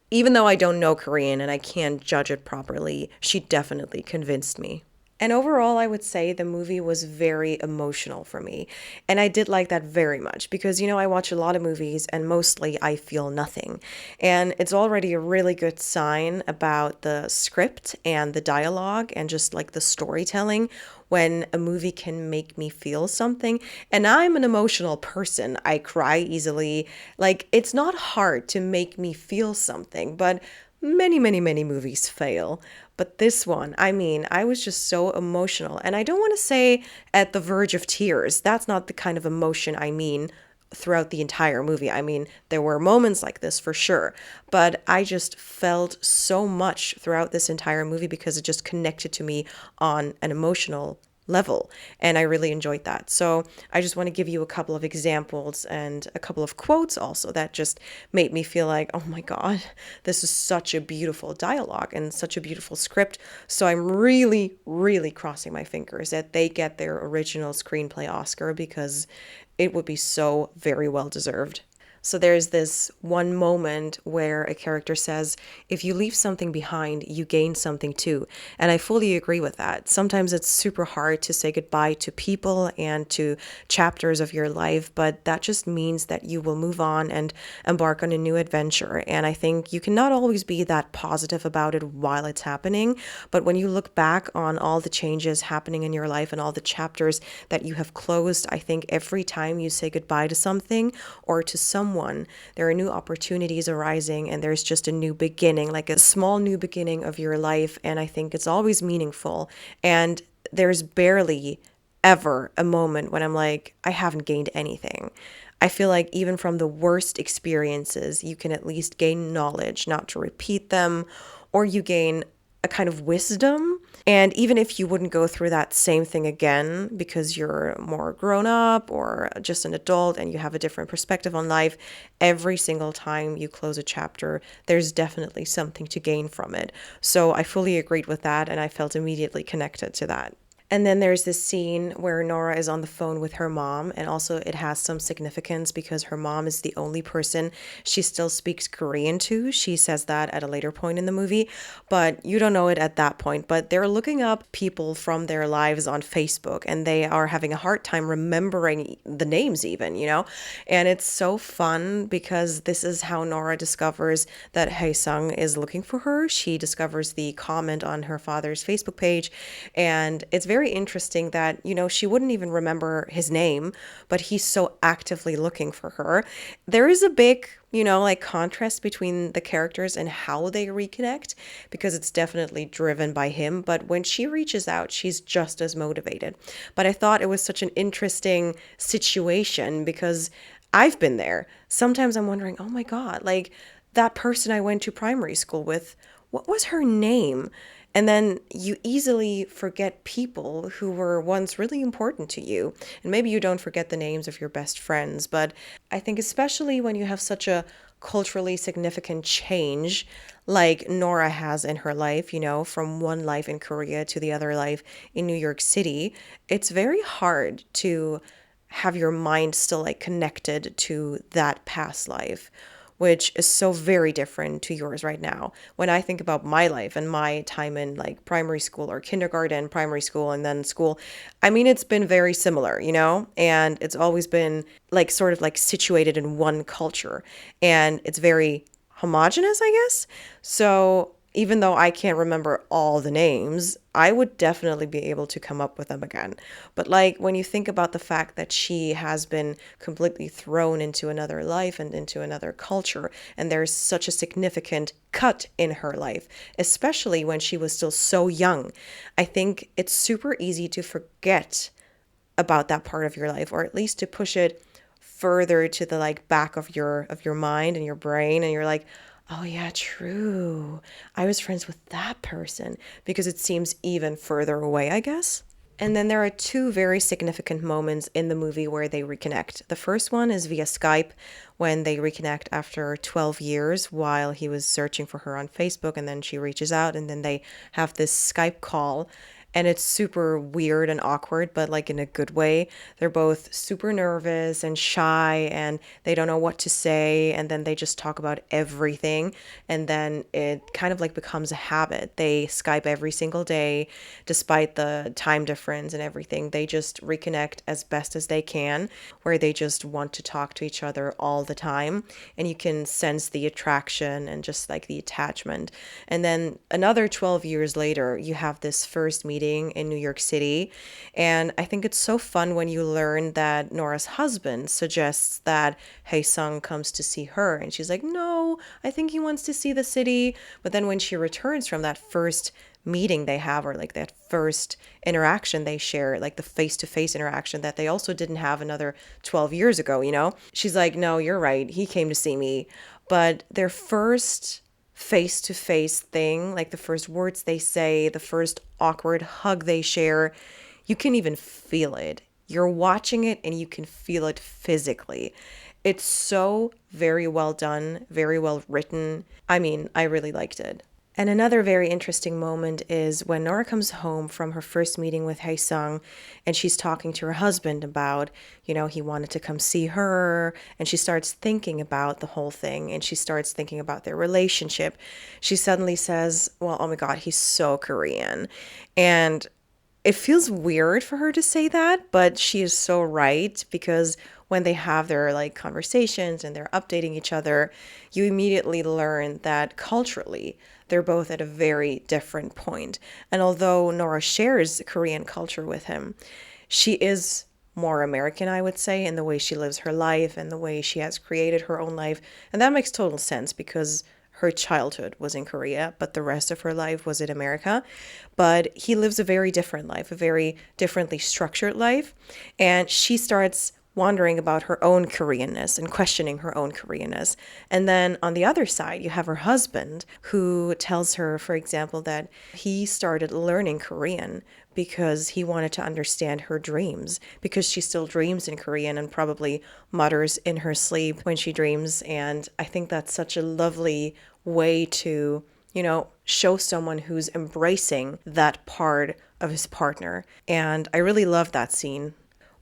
even though I don't know Korean and I can't judge it properly, she definitely convinced me. And overall, I would say the movie was very emotional for me. And I did like that very much because, I watch a lot of movies and mostly I feel nothing. And it's already a really good sign about the script and the dialogue and just like the storytelling when a movie can make me feel something. And I'm an emotional person. I cry easily. Like, it's not hard to make me feel something, but many, many, many movies fail. But this one, I mean, I was just so emotional. And I don't want to say at the verge of tears. That's not the kind of emotion I mean throughout the entire movie. I mean, there were moments like this for sure, but I just felt so much throughout this entire movie because it just connected to me on an emotional level, and I really enjoyed that. So I just want to give you a couple of examples and a couple of quotes also that just made me feel like, oh my God, this is such a beautiful dialogue and such a beautiful script. So I'm really, really crossing my fingers that they get their original screenplay Oscar because it would be so very well deserved. So there's this one moment where a character says, if you leave something behind, you gain something too. And I fully agree with that. Sometimes it's super hard to say goodbye to people and to chapters of your life, but that just means that you will move on and embark on a new adventure. And I think you cannot always be that positive about it while it's happening. But when you look back on all the changes happening in your life and all the chapters that you have closed, I think every time you say goodbye to something or to someone, there are new opportunities arising and there's just a new beginning, like a small new beginning of your life. And I think it's always meaningful. And there's barely ever a moment when I'm like, I haven't gained anything. I feel like even from the worst experiences, you can at least gain knowledge, not to repeat them, or you gain a kind of wisdom. And even if you wouldn't go through that same thing again because you're more grown up or just an adult and you have a different perspective on life, every single time you close a chapter, there's definitely something to gain from it. So I fully agreed with that and I felt immediately connected to that. And then there's this scene where Nora is on the phone with her mom, and also it has some significance because her mom is the only person she still speaks Korean to. She says that at a later point in the movie, but you don't know it at that point. But they're looking up people from their lives on Facebook, and they are having a hard time remembering the names even, And it's so fun because this is how Nora discovers that Hae Sung is looking for her. She discovers the comment on her father's Facebook page, and it's very interesting that, she wouldn't even remember his name, but he's so actively looking for her. There is a big, contrast between the characters and how they reconnect because it's definitely driven by him. But when she reaches out, she's just as motivated. But I thought it was such an interesting situation because I've been there. Sometimes I'm wondering, oh my God, like that person I went to primary school with, what was her name? And then you easily forget people who were once really important to you. And maybe you don't forget the names of your best friends, but I think especially when you have such a culturally significant change like Nora has in her life, from one life in Korea to the other life in New York City, it's very hard to have your mind still like connected to that past life, which is so very different to yours right now. When I think about my life and my time in like primary school or kindergarten, primary school, and then school, I mean, it's been very similar, and it's always been like sort of like situated in one culture and it's very homogenous, I guess. So Even though I can't remember all the names, I would definitely be able to come up with them again. But like when you think about the fact that she has been completely thrown into another life and into another culture, and there's such a significant cut in her life, especially when she was still so young, I think it's super easy to forget about that part of your life, or at least to push it further to the like back of your mind and your brain, and you're like, oh yeah, true, I was friends with that person, because it seems even further away, I guess. And then there are two very significant moments in the movie where they reconnect. The first one is via Skype, when they reconnect after 12 years while he was searching for her on Facebook, and then she reaches out, and then they have this Skype call. And it's super weird and awkward, but like in a good way. They're both super nervous and shy, and they don't know what to say. And then they just talk about everything. And then it kind of like becomes a habit. They Skype every single day, despite the time difference and everything. They just reconnect as best as they can, where they just want to talk to each other all the time. And you can sense the attraction and just like the attachment. And then another 12 years later, you have this first meeting in New York City. And I think it's so fun when you learn that Nora's husband suggests that Hae-sung comes to see her. And she's like, no, I think he wants to see the city. But then when she returns from that first meeting they have, or like that first interaction they share, like the face-to-face interaction that they also didn't have another 12 years ago, she's like, no, you're right, he came to see me. But their first face-to-face thing, like the first words they say, the first awkward hug they share, you can even feel it. You're watching it and you can feel it physically. It's so very well done, very well written. I mean, I really liked it. And another very interesting moment is when Nora comes home from her first meeting with Hae-sung, and she's talking to her husband about, he wanted to come see her, and she starts thinking about the whole thing, and she starts thinking about their relationship. She suddenly says, well, oh my God, he's so Korean. And it feels weird for her to say that, but she is so right, because when they have their like conversations and they're updating each other, you immediately learn that culturally they're both at a very different point. And although Nora shares Korean culture with him, she is more American, I would say, in the way she lives her life and the way she has created her own life. And that makes total sense, because her childhood was in Korea, but the rest of her life was in America. But he lives a very different life, a very differently structured life. And she starts wondering about her own Koreanness and questioning her own Koreanness. And then on the other side, you have her husband, who tells her, for example, that he started learning Korean because he wanted to understand her dreams, because she still dreams in Korean and probably mutters in her sleep when she dreams. And I think that's such a lovely way to, show someone who's embracing that part of his partner. And I really love that scene.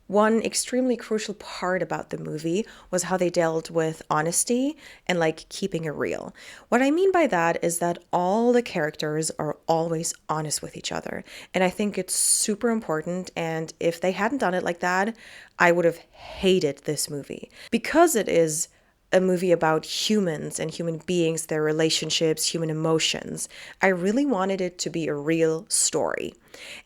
One extremely crucial part about the movie was how they dealt with honesty and like keeping it real. What I mean by that is that all the characters are always honest with each other. And I think it's super important. And if they hadn't done it like that, I would have hated this movie, because it is a movie about humans and human beings, their relationships, human emotions. I really wanted it to be a real story.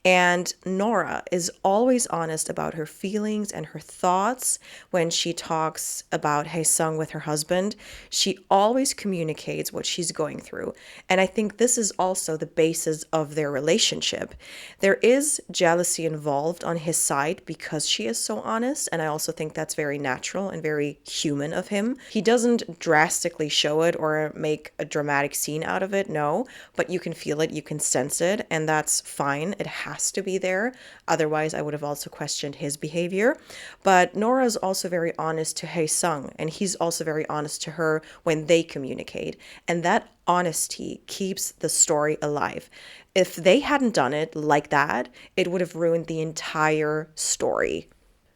And Nora is always honest about her feelings and her thoughts when she talks about Hae-sung with her husband. She always communicates what she's going through. And I think this is also the basis of their relationship. There is jealousy involved on his side because she is so honest. And I also think that's very natural and very human of him. He doesn't drastically show it or make a dramatic scene out of it, no, but you can feel it, you can sense it, and that's fine. It has to be there. Otherwise, I would have also questioned his behavior. But Nora is also very honest to Hae-sung, and he's also very honest to her when they communicate. And that honesty keeps the story alive. If they hadn't done it like that, it would have ruined the entire story.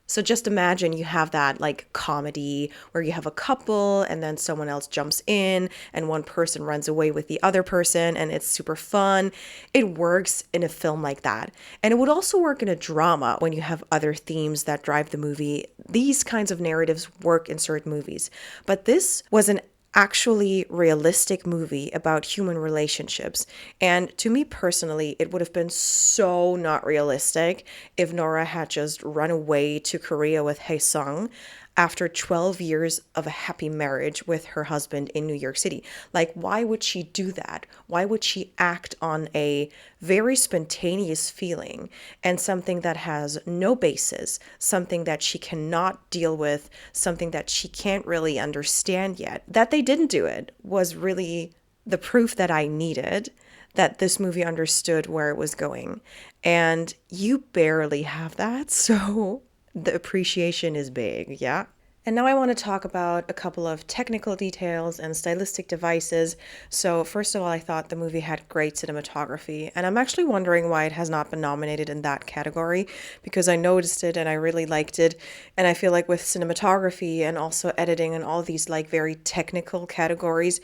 So just imagine you have that like comedy where you have a couple and then someone else jumps in and one person runs away with the other person and it's super fun. It works in a film like that. And it would also work in a drama when you have other themes that drive the movie. These kinds of narratives work in certain movies. But this was an actually realistic movie about human relationships. And to me personally, it would have been so not realistic if Nora had just run away to Korea with Hae-sung after 12 years of a happy marriage with her husband in New York City. Like, why would she do that? Why would she act on a very spontaneous feeling and something that has no basis, something that she cannot deal with, something that she can't really understand yet? That they didn't do it was really the proof that I needed, that this movie understood where it was going. And you barely have that, so the appreciation is big, yeah? And now I want to talk about a couple of technical details and stylistic devices. So, first of all, I thought the movie had great cinematography, and I'm actually wondering why it has not been nominated in that category, because I noticed it and I really liked it. And I feel like with cinematography and also editing and all these like very technical categories,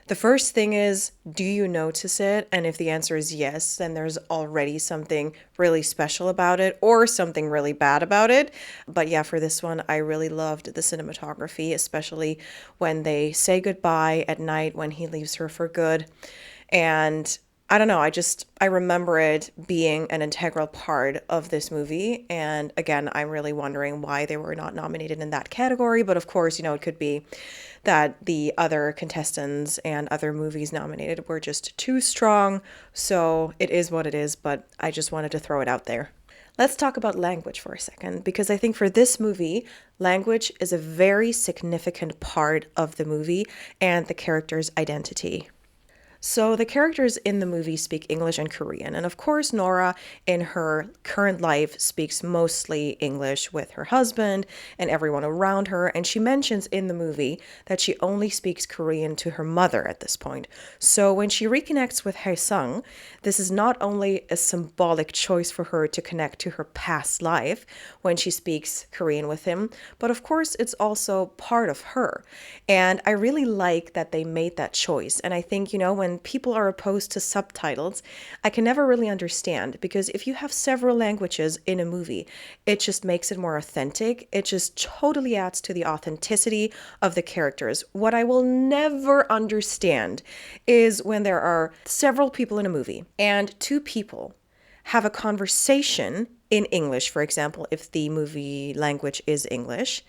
the first thing is, do you notice it? And if the answer is yes, then there's already something really special about it or something really bad about it. But yeah, for this one, I really loved the cinematography, especially when they say goodbye at night when he leaves her for good. And I don't know, I remember it being an integral part of this movie. And again, I'm really wondering why they were not nominated in that category. But of course, it could be that the other contestants and other movies nominated were just too strong. So it is what it is, but I just wanted to throw it out there. Let's talk about language for a second, because I think for this movie, language is a very significant part of the movie and the character's identity. So the characters in the movie speak English and Korean. And of course, Nora in her current life speaks mostly English with her husband and everyone around her. And she mentions in the movie that she only speaks Korean to her mother at this point. So when she reconnects with Hae-sung, this is not only a symbolic choice for her to connect to her past life when she speaks Korean with him, but of course, it's also part of her. And I really like that they made that choice. And I think, when people are opposed to subtitles, I can never really understand, because if you have several languages in a movie, it just makes it more authentic. It just totally adds to the authenticity of the characters. What I will never understand is when there are several people in a movie and two people have a conversation in English, for example, if the movie language is English,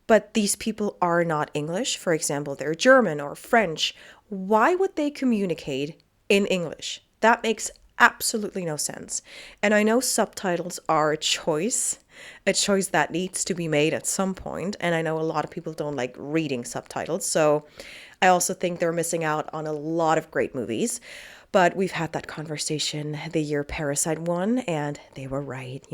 but these people are not English. For example, they're German or French. Why would they communicate in English? That makes absolutely no sense. And I know subtitles are a choice that needs to be made at some point. And I know a lot of people don't like reading subtitles. So I also think they're missing out on a lot of great movies. But we've had that conversation the year Parasite won, and they were right.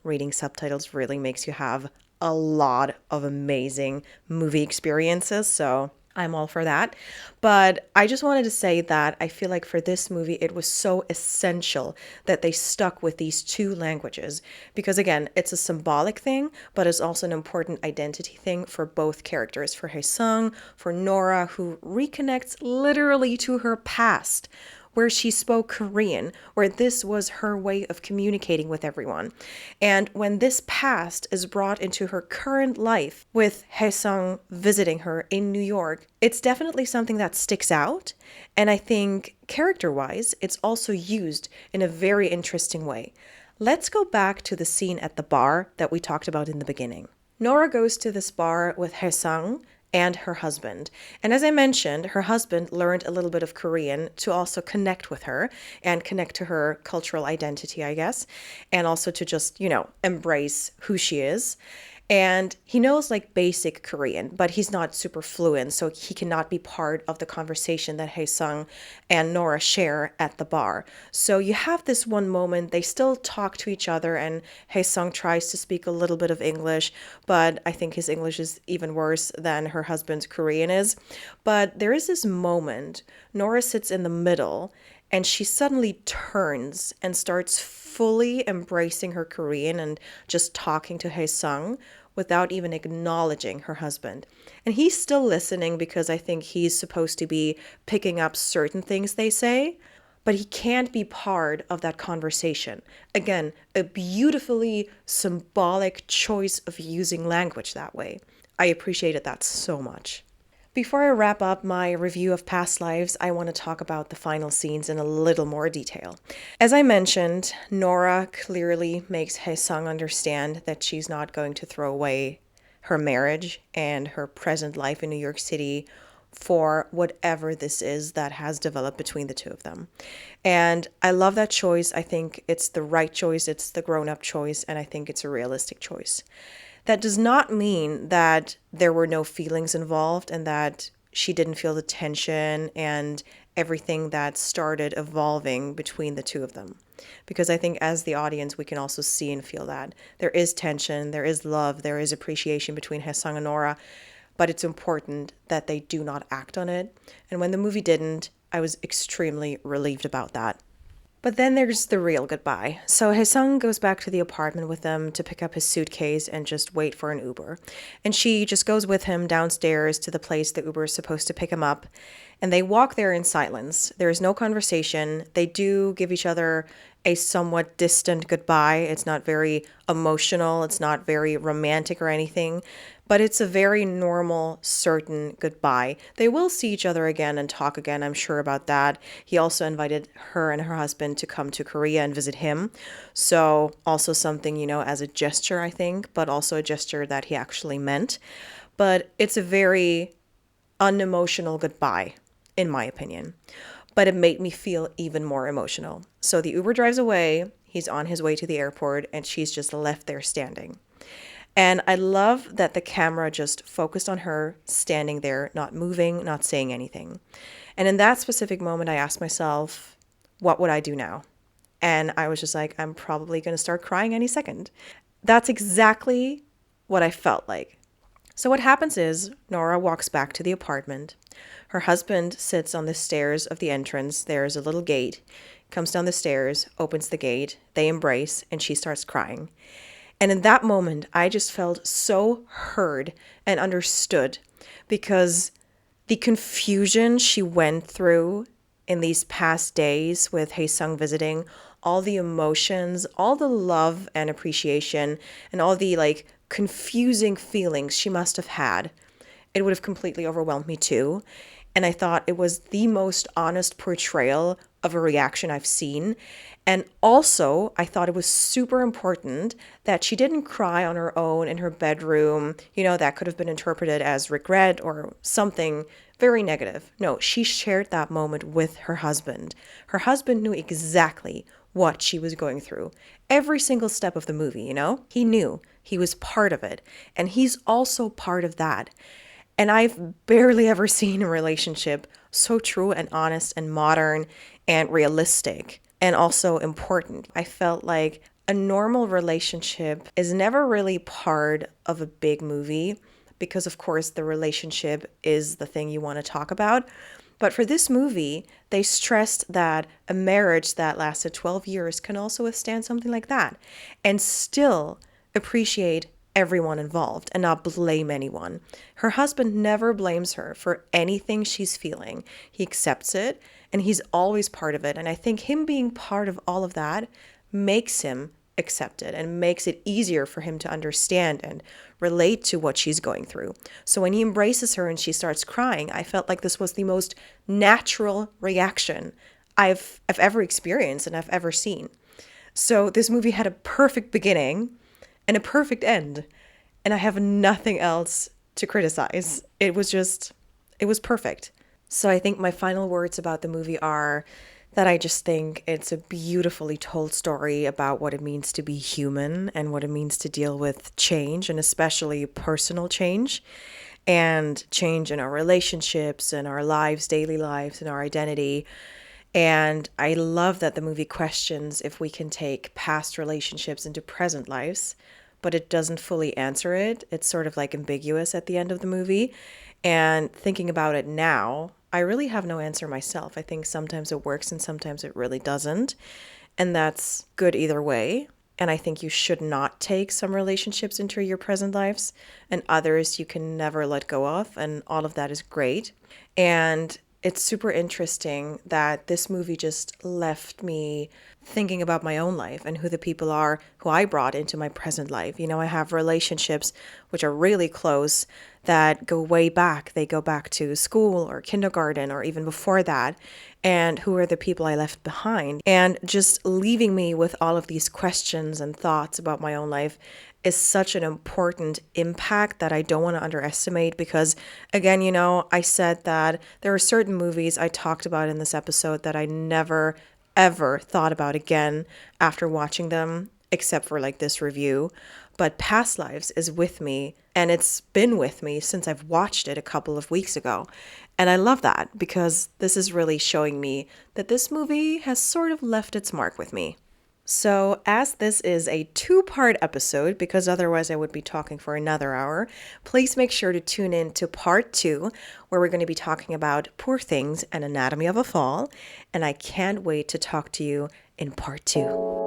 Reading subtitles really makes you have a lot of amazing movie experiences. So I'm all for that. But I just wanted to say that I feel like for this movie, it was so essential that they stuck with these two languages. Because again, it's a symbolic thing, but it's also an important identity thing for both characters. For Hae-sung, for Nora, who reconnects literally to her past, where she spoke Korean, where this was her way of communicating with everyone. And when this past is brought into her current life with Hae-sung visiting her in New York, it's definitely something that sticks out. And I think character-wise, it's also used in a very interesting way. Let's go back to the scene at the bar that we talked about in the beginning. Nora goes to this bar with Hae-sung and her husband. And as I mentioned, her husband learned a little bit of Korean to also connect with her and connect to her cultural identity, I guess, and also to just, embrace who she is. And he knows like basic Korean, but he's not super fluent, so he cannot be part of the conversation that Hae-sung and Nora share at the bar. So you have this one moment, they still talk to each other, and Hae-sung tries to speak a little bit of English, but I think his English is even worse than her husband's Korean is. But there is this moment, Nora sits in the middle, and she suddenly turns and starts fully embracing her Korean and just talking to Hae-sung without even acknowledging her husband. And he's still listening because I think he's supposed to be picking up certain things they say, but he can't be part of that conversation. Again, a beautifully symbolic choice of using language that way. I appreciated that so much. Before I wrap up my review of Past Lives, I want to talk about the final scenes in a little more detail. As I mentioned, Nora clearly makes Hae-sung understand that she's not going to throw away her marriage and her present life in New York City for whatever this is that has developed between the two of them. And I love that choice. I think it's the right choice, it's the grown-up choice, and I think it's a realistic choice. That does not mean that there were no feelings involved and that she didn't feel the tension and everything that started evolving between the two of them. Because I think as the audience, we can also see and feel that. There is tension, there is love, there is appreciation between Hae-sung and Nora, but it's important that they do not act on it. And when the movie didn't, I was extremely relieved about that. But then there's the real goodbye. So Hae-sung goes back to the apartment with them to pick up his suitcase and just wait for an Uber. And she just goes with him downstairs to the place the Uber is supposed to pick him up. And they walk there in silence. There is no conversation. They do give each other a somewhat distant goodbye. It's not very emotional. It's not very romantic or anything. But it's a very normal, certain goodbye. They will see each other again and talk again, I'm sure about that. He also invited her and her husband to come to Korea and visit him. So also something, as a gesture, I think, but also a gesture that he actually meant. But it's a very unemotional goodbye, in my opinion. But it made me feel even more emotional. So the Uber drives away, he's on his way to the airport, and she's just left there standing. And I love that the camera just focused on her standing there, not moving, not saying anything. And in that specific moment, I asked myself, what would I do now? And I was just like, I'm probably going to start crying any second. That's exactly what I felt like. So what happens is Nora walks back to the apartment. Her husband sits on the stairs of the entrance. There's a little gate, comes down the stairs, opens the gate, they embrace, and she starts crying. And in that moment, I just felt so heard and understood because the confusion she went through in these past days with Hae-sung visiting, all the emotions, all the love and appreciation, and all the confusing feelings she must have had, it would have completely overwhelmed me too. And I thought it was the most honest portrayal of a reaction I've seen. And also, I thought it was super important that she didn't cry on her own in her bedroom. That could have been interpreted as regret or something very negative. No, she shared that moment with her husband. Her husband knew exactly what she was going through. Every single step of the movie, he knew. He was part of it. And he's also part of that. And I've barely ever seen a relationship so true and honest and modern and realistic and also important. I felt like a normal relationship is never really part of a big movie because, of course, the relationship is the thing you want to talk about. But for this movie, they stressed that a marriage that lasted 12 years can also withstand something like that and still appreciate everyone involved and not blame anyone. Her husband never blames her for anything she's feeling. He accepts it and he's always part of it. And I think him being part of all of that makes him accept it and makes it easier for him to understand and relate to what she's going through. So when he embraces her and she starts crying, I felt like this was the most natural reaction I've ever experienced and I've ever seen. So this movie had a perfect beginning and a perfect end. And I have nothing else to criticize. It was perfect. So I think my final words about the movie are that I just think it's a beautifully told story about what it means to be human and what it means to deal with change, and especially personal change and change in our relationships and our lives, daily lives, and our identity. And I love that the movie questions if we can take past relationships into present lives, but it doesn't fully answer it. It's sort of ambiguous at the end of the movie. And thinking about it now, I really have no answer myself. I think sometimes it works and sometimes it really doesn't. And that's good either way. And I think you should not take some relationships into your present lives and others you can never let go of. And all of that is great. And it's super interesting that this movie just left me thinking about my own life and who the people are who I brought into my present life. You know, I have relationships which are really close that go way back. They go back to school or kindergarten or even before that. And who are the people I left behind? And just leaving me with all of these questions and thoughts about my own life is such an important impact that I don't want to underestimate because, again, you know, I said that there are certain movies I talked about in this episode that I never, ever thought about again after watching them, except for like this review. But Past Lives is with me, and it's been with me since I've watched it a couple of weeks ago. And I love that because this is really showing me that this movie has sort of left its mark with me. So, as this is a two-part episode, because otherwise I would be talking for another hour, please make sure to tune in to part 2, where we're going to be talking about Poor Things and Anatomy of a Fall. And I can't wait to talk to you in part 2.